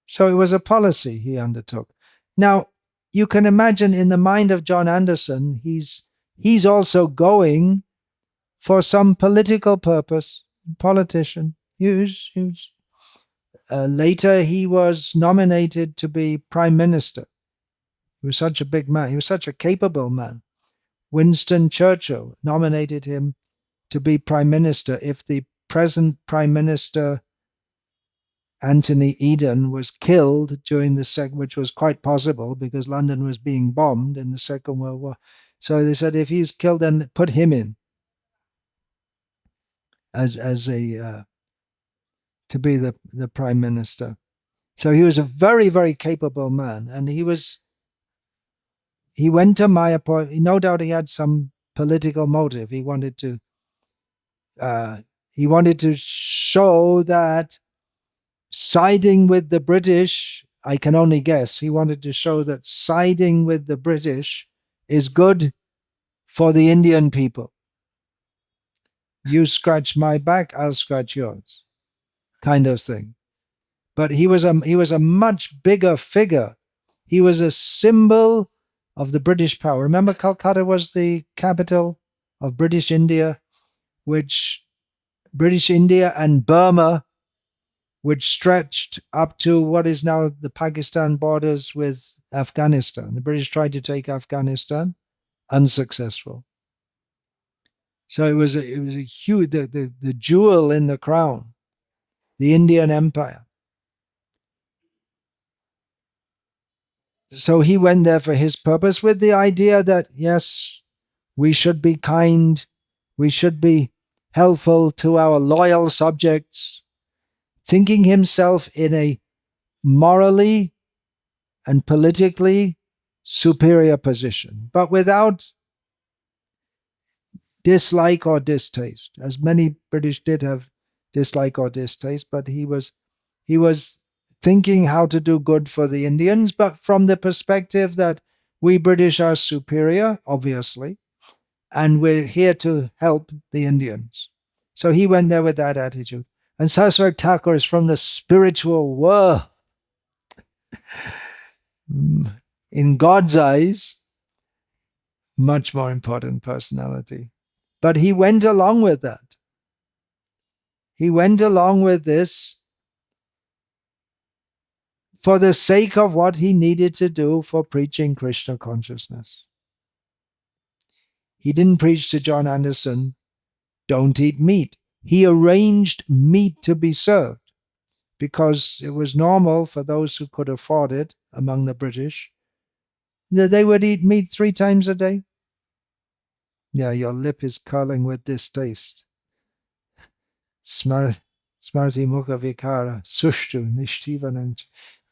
So it was a policy he undertook. Now, you can imagine in the mind of John Anderson, he's also going for some political purpose, politician. Later, he was nominated to be prime minister. He was such a big man. He was such a capable man. Winston Churchill nominated him to be prime minister if the present prime minister, Anthony Eden, was killed during the which was quite possible because London was being bombed in the Second World War. So they said if he's killed, then put him in as a to be the prime minister. So he was a very, very capable man, and he went to Mayapur. No doubt he had some political motive. He wanted to show that siding with the British, I can only guess, he wanted to show that siding with the British is good for the Indian people. You scratch my back, I'll scratch yours, kind of thing. But he was a much bigger figure. He was a symbol of the British power. Remember, Calcutta was the capital of British India, which British India and Burma, which stretched up to what is now the Pakistan borders with Afghanistan. The British tried to take Afghanistan, unsuccessful. So it was a huge, the jewel in the crown, the Indian Empire. So he went there for his purpose with the idea that, yes, we should be kind, we should be helpful to our loyal subjects, thinking himself in a morally and politically superior position, but without dislike or distaste, as many British did have dislike or distaste, but he was thinking how to do good for the Indians, but from the perspective that we British are superior, obviously, and we're here to help the Indians. So he went there with that attitude. And Saraswati Thakura is from the spiritual world. In God's eyes, much more important personality. But he went along with that. He went along with this for the sake of what he needed to do for preaching Krishna consciousness. He didn't preach to John Anderson, don't eat meat. He arranged meat to be served because it was normal for those who could afford it among the British that they would eat meat 3 times a day. Yeah, your lip is curling with distaste. Smarti mukha vikara, sushtu nishtivananch.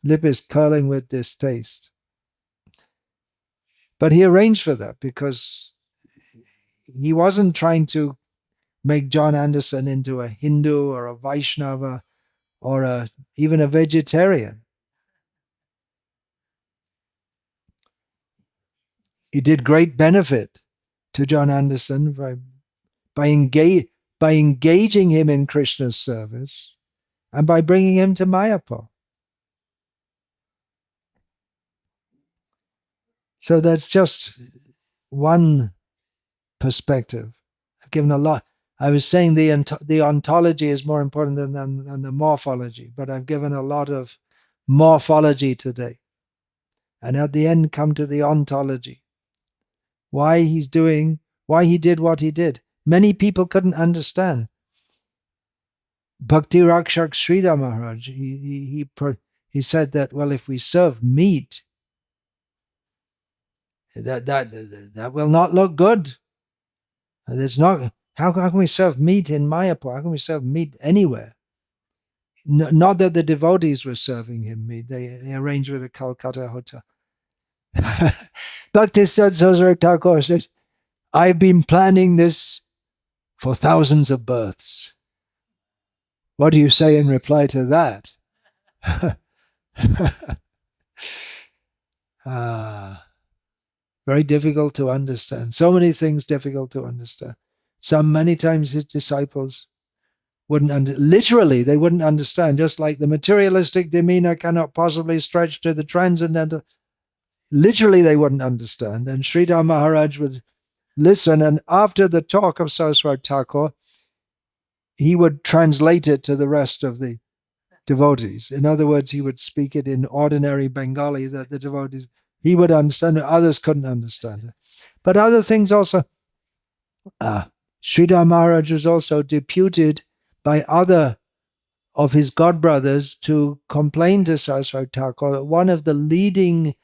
Lip is curling with distaste. But he arranged for that because he wasn't trying to make John Anderson into a Hindu or a Vaishnava or even a vegetarian. He did great benefit to John Anderson by engaging him in Krishna's service and by bringing him to Mayapur. So that's just one perspective. I've given a lot. I was saying the ontology is more important than the morphology, but I've given a lot of morphology today. And at the end, come to the ontology. Why he did what he did. Many people couldn't understand. Bhakti Rakshak Srila Maharaj, he said that, well, if we serve meat, that will not look good. There's not. How can we serve meat in Mayapur? How can we serve meat anywhere? Not that the devotees were serving him meat. They arranged with a Calcutta hotel. Bhaktisiddhanta Thakur says, I've been planning this for thousands of births. What do you say in reply to that? Very difficult to understand. So many things difficult to understand. Many times his disciples literally, they wouldn't understand, just like the materialistic demeanor cannot possibly stretch to the transcendental. literally they wouldn't understand. And Sridhar Maharaj would listen, and after the talk of Saraswati Thakur, he would translate it to the rest of the devotees. In other words, he would speak it in ordinary Bengali that the devotees, he would understand it, others couldn't understand it. But other things also, Sridhar Maharaj was also deputed by other of his godbrothers to complain to Saraswati Thakur that one of the leading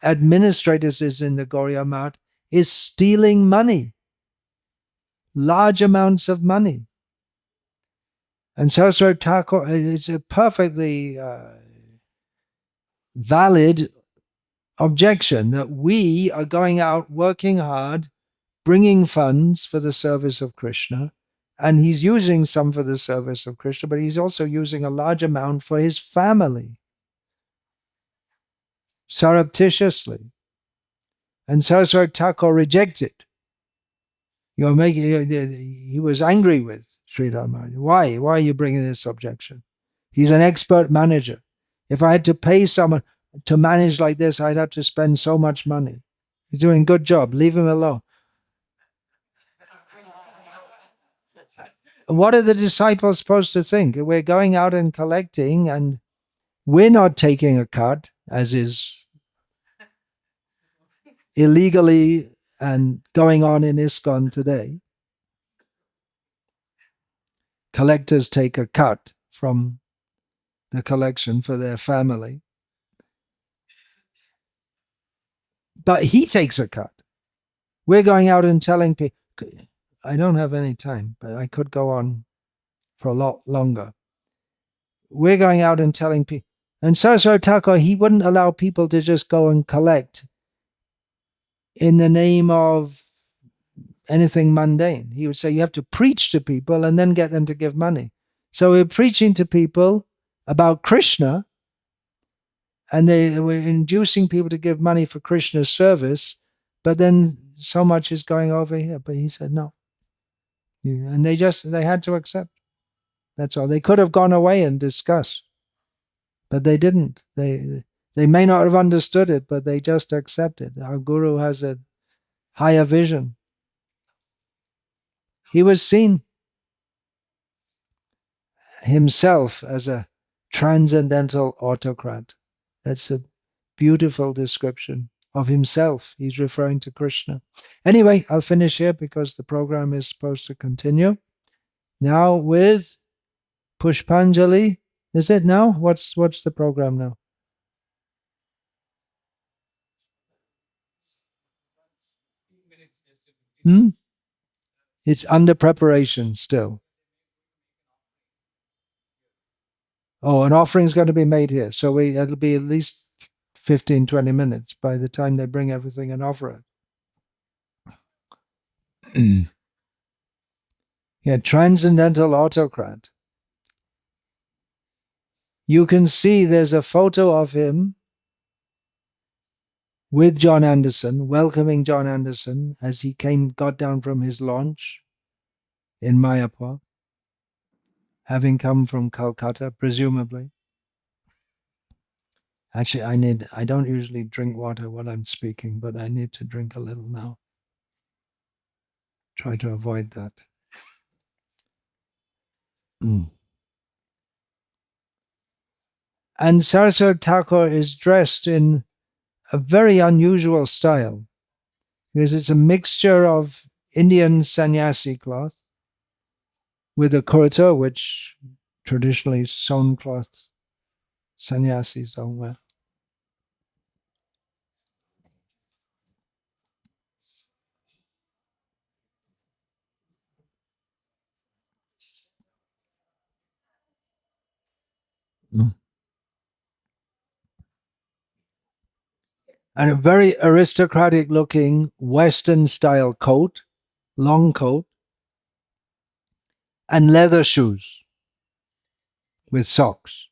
administrators is in the Gauriya Math is stealing money, large amounts of money. And Saraswati Thakur, it's a perfectly valid objection that we are going out working hard, bringing funds for the service of Krishna, and he's using some for the service of Krishna, but he's also using a large amount for his family, surreptitiously. And Saraswati Thakur rejected. He was angry with Sridhar Maharaj. Why? Why are you bringing this objection? He's an expert manager. If I had to pay someone to manage like this, I'd have to spend so much money. He's doing a good job. Leave him alone. What are the disciples supposed to think? We're going out and collecting, and we're not taking a cut, as is illegally and going on in ISKCON today. Collectors take a cut from the collection for their family. But he takes a cut. We're going out and telling people, I don't have any time, but I could go on for a lot longer. We're going out and telling people, and Saraswati Thakur, he wouldn't allow people to just go and collect in the name of anything mundane. He would say, you have to preach to people and then get them to give money. So we're preaching to people about Krishna, and they were inducing people to give money for Krishna's service, but then so much is going over here. But he said no. And they had to accept. That's all. They could have gone away and discussed, but they didn't. They may not have understood it, but they just accepted. Our Guru has a higher vision. He was seen himself as a transcendental autocrat. That's a beautiful description of himself. He's referring to Krishna. Anyway, I'll finish here because the program is supposed to continue. Now with Pushpanjali. Is it now? What's the program now? It's under preparation still. Oh, an offering's going to be made here. So it'll be at least 15, 20 minutes by the time they bring everything and offer it. Yeah, transcendental autocrat. You can see there's a photo of him with John Anderson, welcoming John Anderson as he got down from his launch in Mayapur, having come from Calcutta, presumably. Actually, I don't usually drink water while I'm speaking, but I need to drink a little now. Try to avoid that. And Saraswati Thakur is dressed in a very unusual style because it's a mixture of Indian sannyasi cloth with a kurta, which traditionally sewn cloth sannyasis don't wear. And a very aristocratic looking Western style coat, long coat, and leather shoes with socks.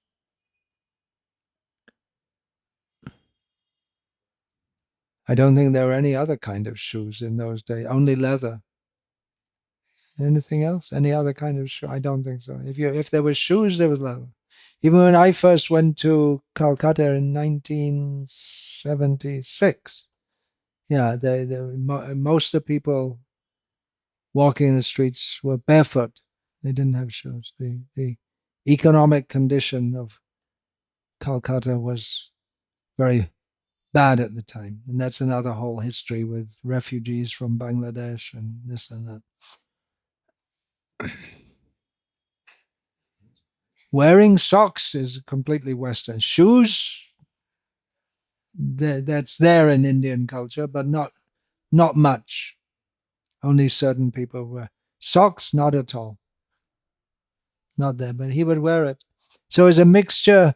I don't think there were any other kind of shoes in those days, only leather. Anything else? Any other kind of shoe? I don't think so. If there were shoes, there was leather. Even when I first went to Calcutta in 1976, most of the people walking in the streets were barefoot. They didn't have shoes. The economic condition of Calcutta was very bad at the time. And that's another whole history with refugees from Bangladesh and this and that. Wearing socks is completely Western. Shoes, that's there in Indian culture, but not much. Only certain people wear socks, not at all. Not there, but he would wear it. So it's a mixture,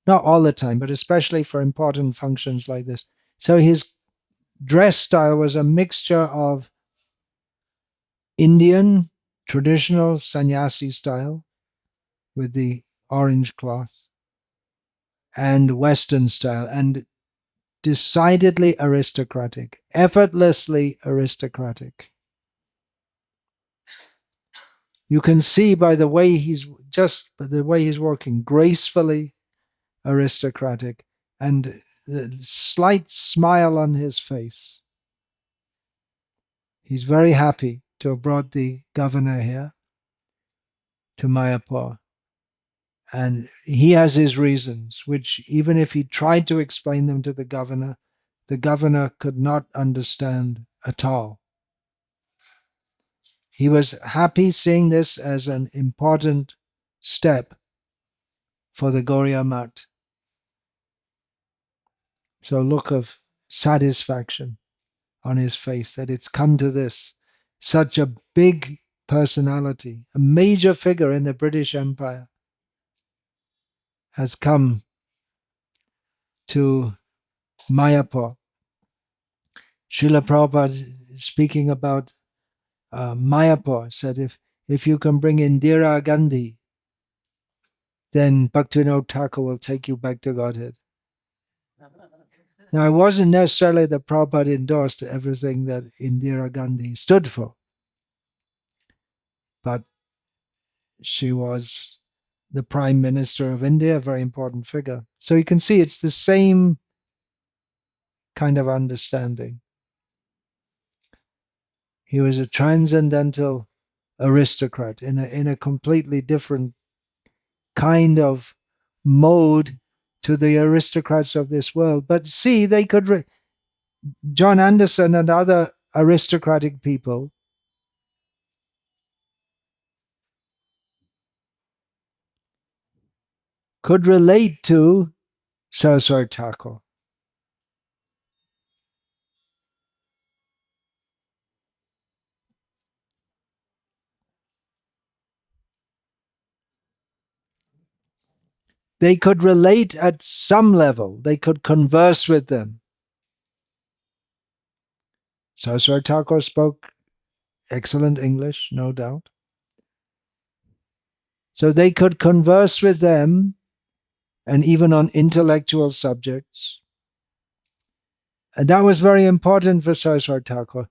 not all the time, but especially for important functions like this. So his dress style was a mixture of Indian traditional sannyasi style with the orange cloth and Western style, and decidedly aristocratic, effortlessly aristocratic. You can see by the way he's working, gracefully aristocratic, and the slight smile on his face. He's very happy to have brought the governor here to Mayapur. And he has his reasons, which even if he tried to explain them to the governor could not understand at all. He was happy seeing this as an important step for the Gaudiya Math. So look of satisfaction on his face that it's come to this. Such a big personality, a major figure in the British Empire, has come to Mayapur. Srila Prabhupada, speaking about Mayapur, said if you can bring Indira Gandhi, then Bhaktivinoda Thakur will take you back to Godhead. Now, it wasn't necessarily that Prabhupada endorsed everything that Indira Gandhi stood for, but she was the Prime Minister of India, a very important figure. So you can see it's the same kind of understanding. He was a transcendental aristocrat in a completely different kind of mode to the aristocrats of this world. But see, they could, John Anderson and other aristocratic people could relate to Saraswati Thakur. They could relate at some level. They could converse with them. Saraswati Thakur spoke excellent English, no doubt. So they could converse with them, and even on intellectual subjects. And that was very important for Saraswati Thakur.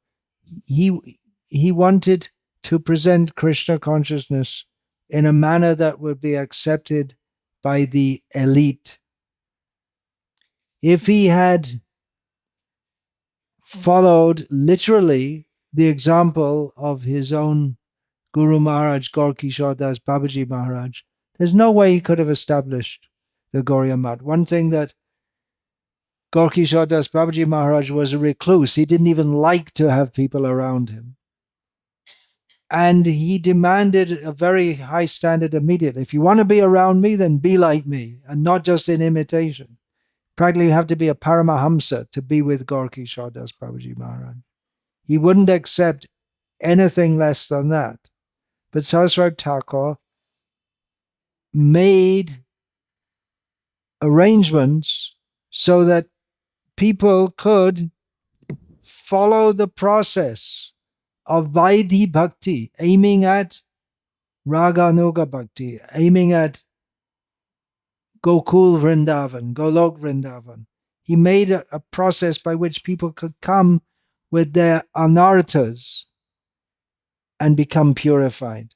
He wanted to present Krishna consciousness in a manner that would be accepted by the elite. If he had followed literally the example of his own Guru Maharaj, Gaur Kishore Das Babaji Maharaj, there's no way he could have established the Gaudiya Math. One thing that Gaur Kishore Das Babaji Maharaj was a recluse. He didn't even like to have people around him. And he demanded a very high standard immediately. If you want to be around me, then be like me, and not just in imitation. Practically, you have to be a Paramahamsa to be with Gaur Kishore Das Babaji Maharaj. He wouldn't accept anything less than that. But Saraswati Thakur made arrangements so that people could follow the process of Vaidhi Bhakti, aiming at Raganuga Bhakti, aiming at Gokul Vrindavan, Golok Vrindavan. He made a process by which people could come with their anarthas and become purified.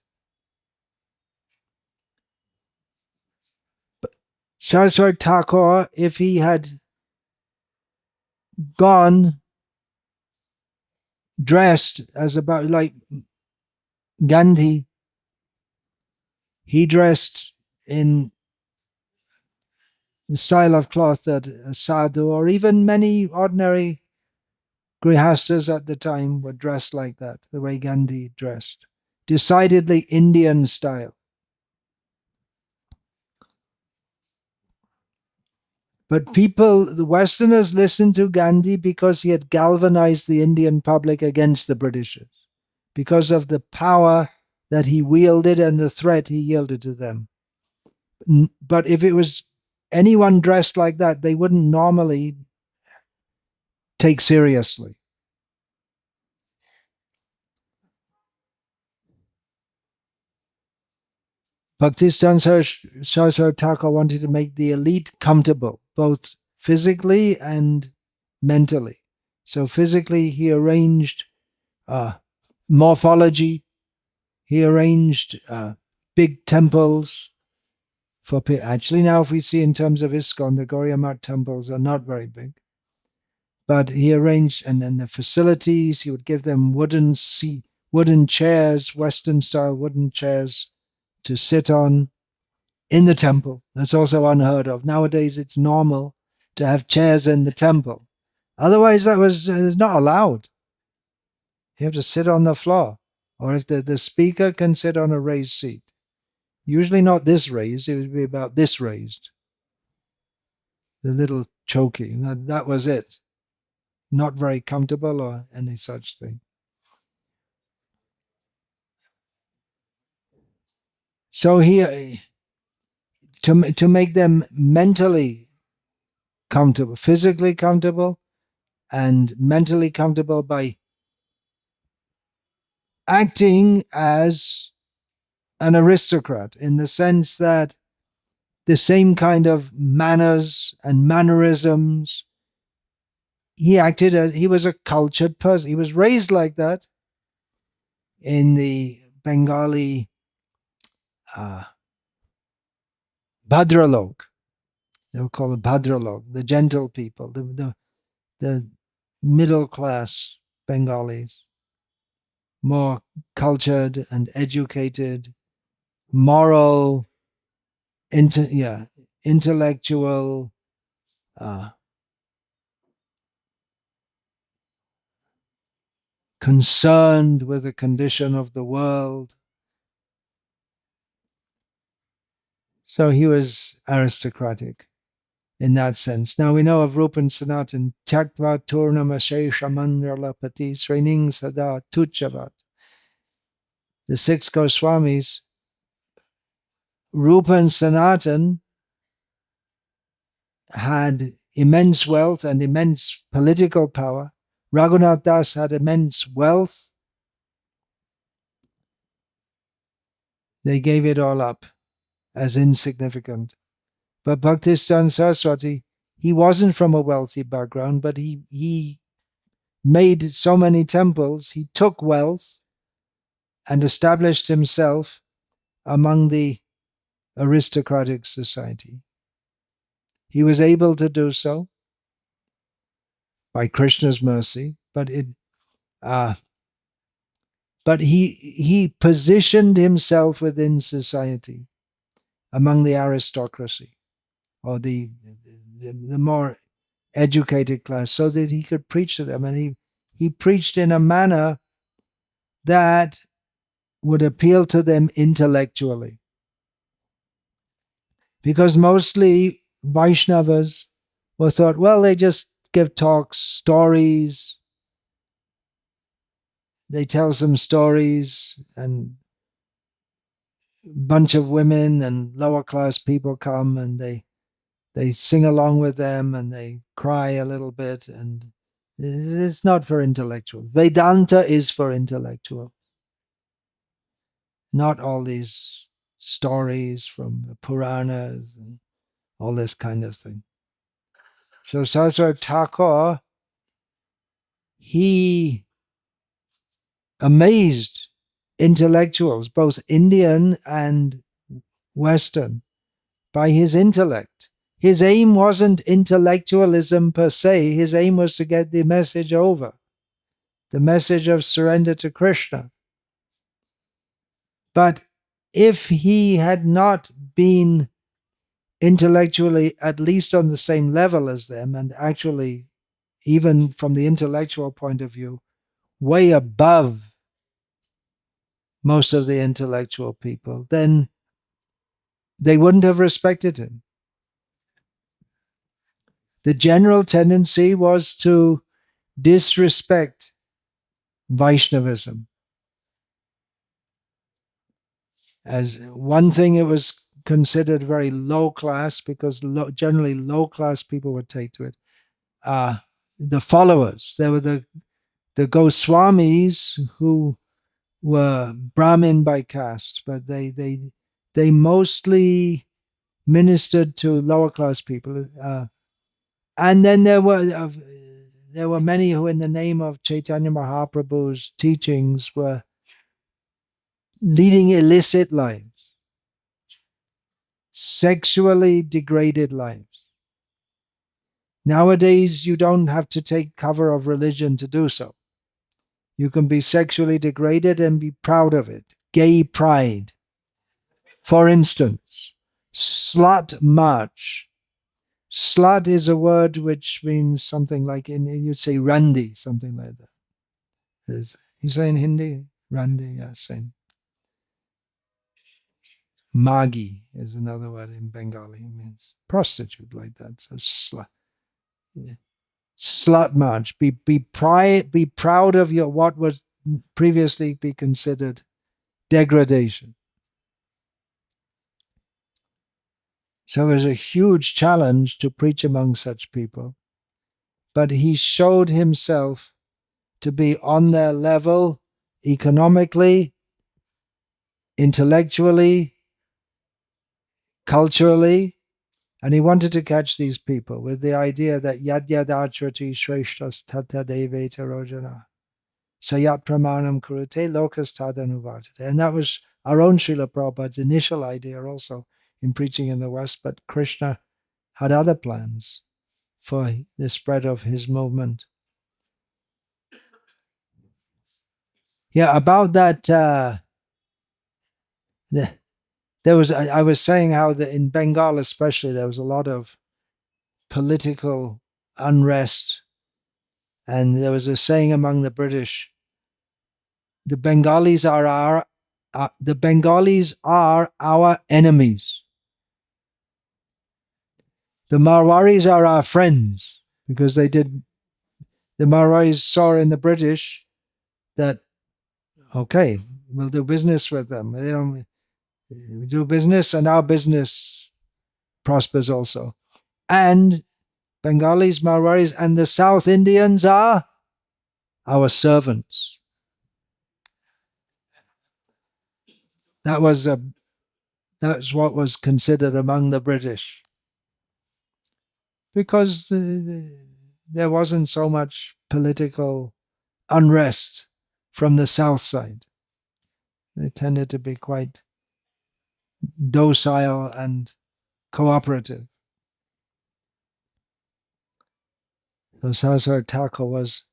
Saraswati Thakura, if he had gone dressed as about like Gandhi, he dressed in the style of cloth that a sadhu or even many ordinary grihastas at the time were dressed like that, the way Gandhi dressed. Decidedly Indian style. But people, the Westerners, listened to Gandhi because he had galvanized the Indian public against the Britishers, because of the power that he wielded and the threat he yielded to them. But if it was anyone dressed like that, they wouldn't normally take seriously. Bhaktisiddhanta Saraswati Thakura wanted to make the elite comfortable, both physically and mentally. So physically, he arranged morphology. He arranged big temples for people. Actually, now if we see in terms of ISKCON, the Gaudiya Math temples are not very big. But he arranged, and then the facilities, he would give them wooden chairs, Western-style wooden chairs to sit on in the temple. That's also unheard of. Nowadays, it's normal to have chairs in the temple. Otherwise, that was not allowed. You have to sit on the floor. Or if the speaker can sit on a raised seat. Usually not this raised, it would be about this raised. The little chokey. That was it. Not very comfortable or any such thing. So here, to make them mentally comfortable, physically comfortable, and mentally comfortable by acting as an aristocrat, in the sense that the same kind of manners and mannerisms, he acted as, he was a cultured person. He was raised like that in the Bengali Bhadralok. They were called Bhadralok, the gentle people, the middle class Bengalis, more cultured and educated, moral, intellectual, concerned with the condition of the world. So he was aristocratic in that sense. Now we know of Rupan Sanatan, Tyaktva Turnamashesha Mandralapati Srening Sada Tuchavat. The six Goswamis, Rupan Sanatan had immense wealth and immense political power. Raghunath Das had immense wealth. They gave it all up as insignificant. But Bhaktisiddhanta Saraswati, he wasn't from a wealthy background, but he made so many temples. He took wealth and established himself among the aristocratic society. He was able to do so by Krishna's mercy, but he positioned himself within society among the aristocracy or the more educated class, so that he could preach to them. And he preached in a manner that would appeal to them intellectually. Because mostly Vaishnavas were thought, well, they just give talks, stories, they tell some stories, and a bunch of women and lower class people come and they sing along with them and they cry a little bit, and it's not for intellectuals. Vedanta is for intellectuals. Not all these stories from the Puranas and all this kind of thing. So Saraswati Thakura, he amazed intellectuals, both Indian and Western, by his intellect. his aim wasn't intellectualism per se. His aim was to get the message over, the message of surrender to Krishna. But if he had not been intellectually at least on the same level as them, and actually, even from the intellectual point of view, way above most of the intellectual people, then they wouldn't have respected him. The general tendency was to disrespect Vaishnavism. As one thing, it was considered very low class because generally low class people would take to it. The followers, there were the Goswamis who were Brahmin by caste, but they mostly ministered to lower class people. And then there were many who, in the name of Chaitanya Mahaprabhu's teachings, were leading illicit lives, sexually degraded lives. Nowadays, you don't have to take cover of religion to do so. You can be sexually degraded and be proud of it. Gay pride. For instance, slut march. Slut is a word which means something like, you'd say randi, something like that. You say in Hindi? Randi, yeah, same. Magi is another word in Bengali. It means prostitute, like that. So slut. Yeah. Slut march. Be proud of your what would previously be considered degradation. So it was a huge challenge to preach among such people. But he showed himself to be on their level economically, intellectually, culturally, and he wanted to catch these people with the idea that yad yad acharati shreshtas tata deveta rojana sayat pramanam kurute lokas tadanuvartate. And that was our own Srila Prabhupada's initial idea also in preaching in the West, but Krishna had other plans for the spread of his movement. Yeah, about that, there was, I was saying how in Bengal especially, there was a lot of political unrest. And there was a saying among the British, the Bengalis are our enemies. The Marwaris are our friends, because the Marwaris saw in the British that, okay, we'll do business with them. They don't do business, and our business prospers also. And Bengalis, Marwaris, and the South Indians are our servants. That's what was considered among the British, because there wasn't so much political unrest from the south side. They tended to be quite docile and cooperative. So Saraswati Thakur was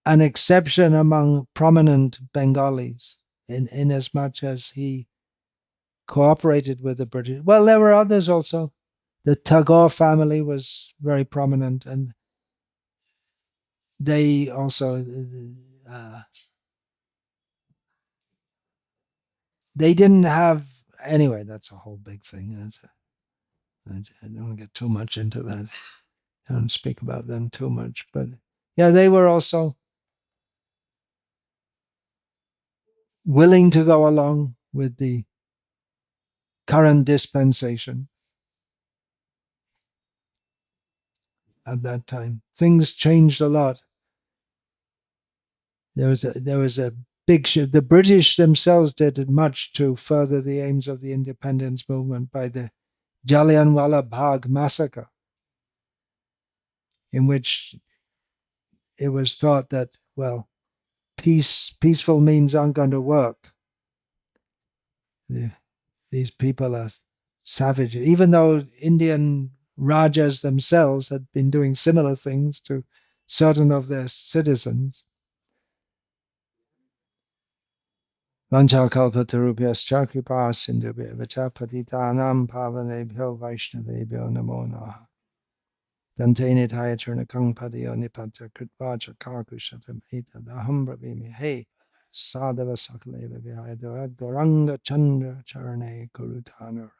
an exception among prominent Bengalis in as much as he cooperated with the British. Well, there were others also. The Tagore family was very prominent, and they also they didn't have, anyway, that's a whole big thing. I don't want to get too much into that. I don't speak about them too much, but yeah, they were also willing to go along with the current dispensation at that time. Things changed a lot. There was a big shift. The British themselves did much to further the aims of the independence movement by the Jallianwala Bagh massacre, in which it was thought that, well, peaceful means aren't going to work. These people are savages. Even though Indian Rajas themselves had been doing similar things to certain of their citizens. Vanchakalpatarubhyascha kripa sindhubhya vacha patitanam pavanebhyo vaishnavebhyo namo namaha. Dante nitaya churnakang padiyo nipata kritvacha karkushatam etadaham bravimi. Hey, sadhava sakaleva vihaya doranga chandra charane gurutanura.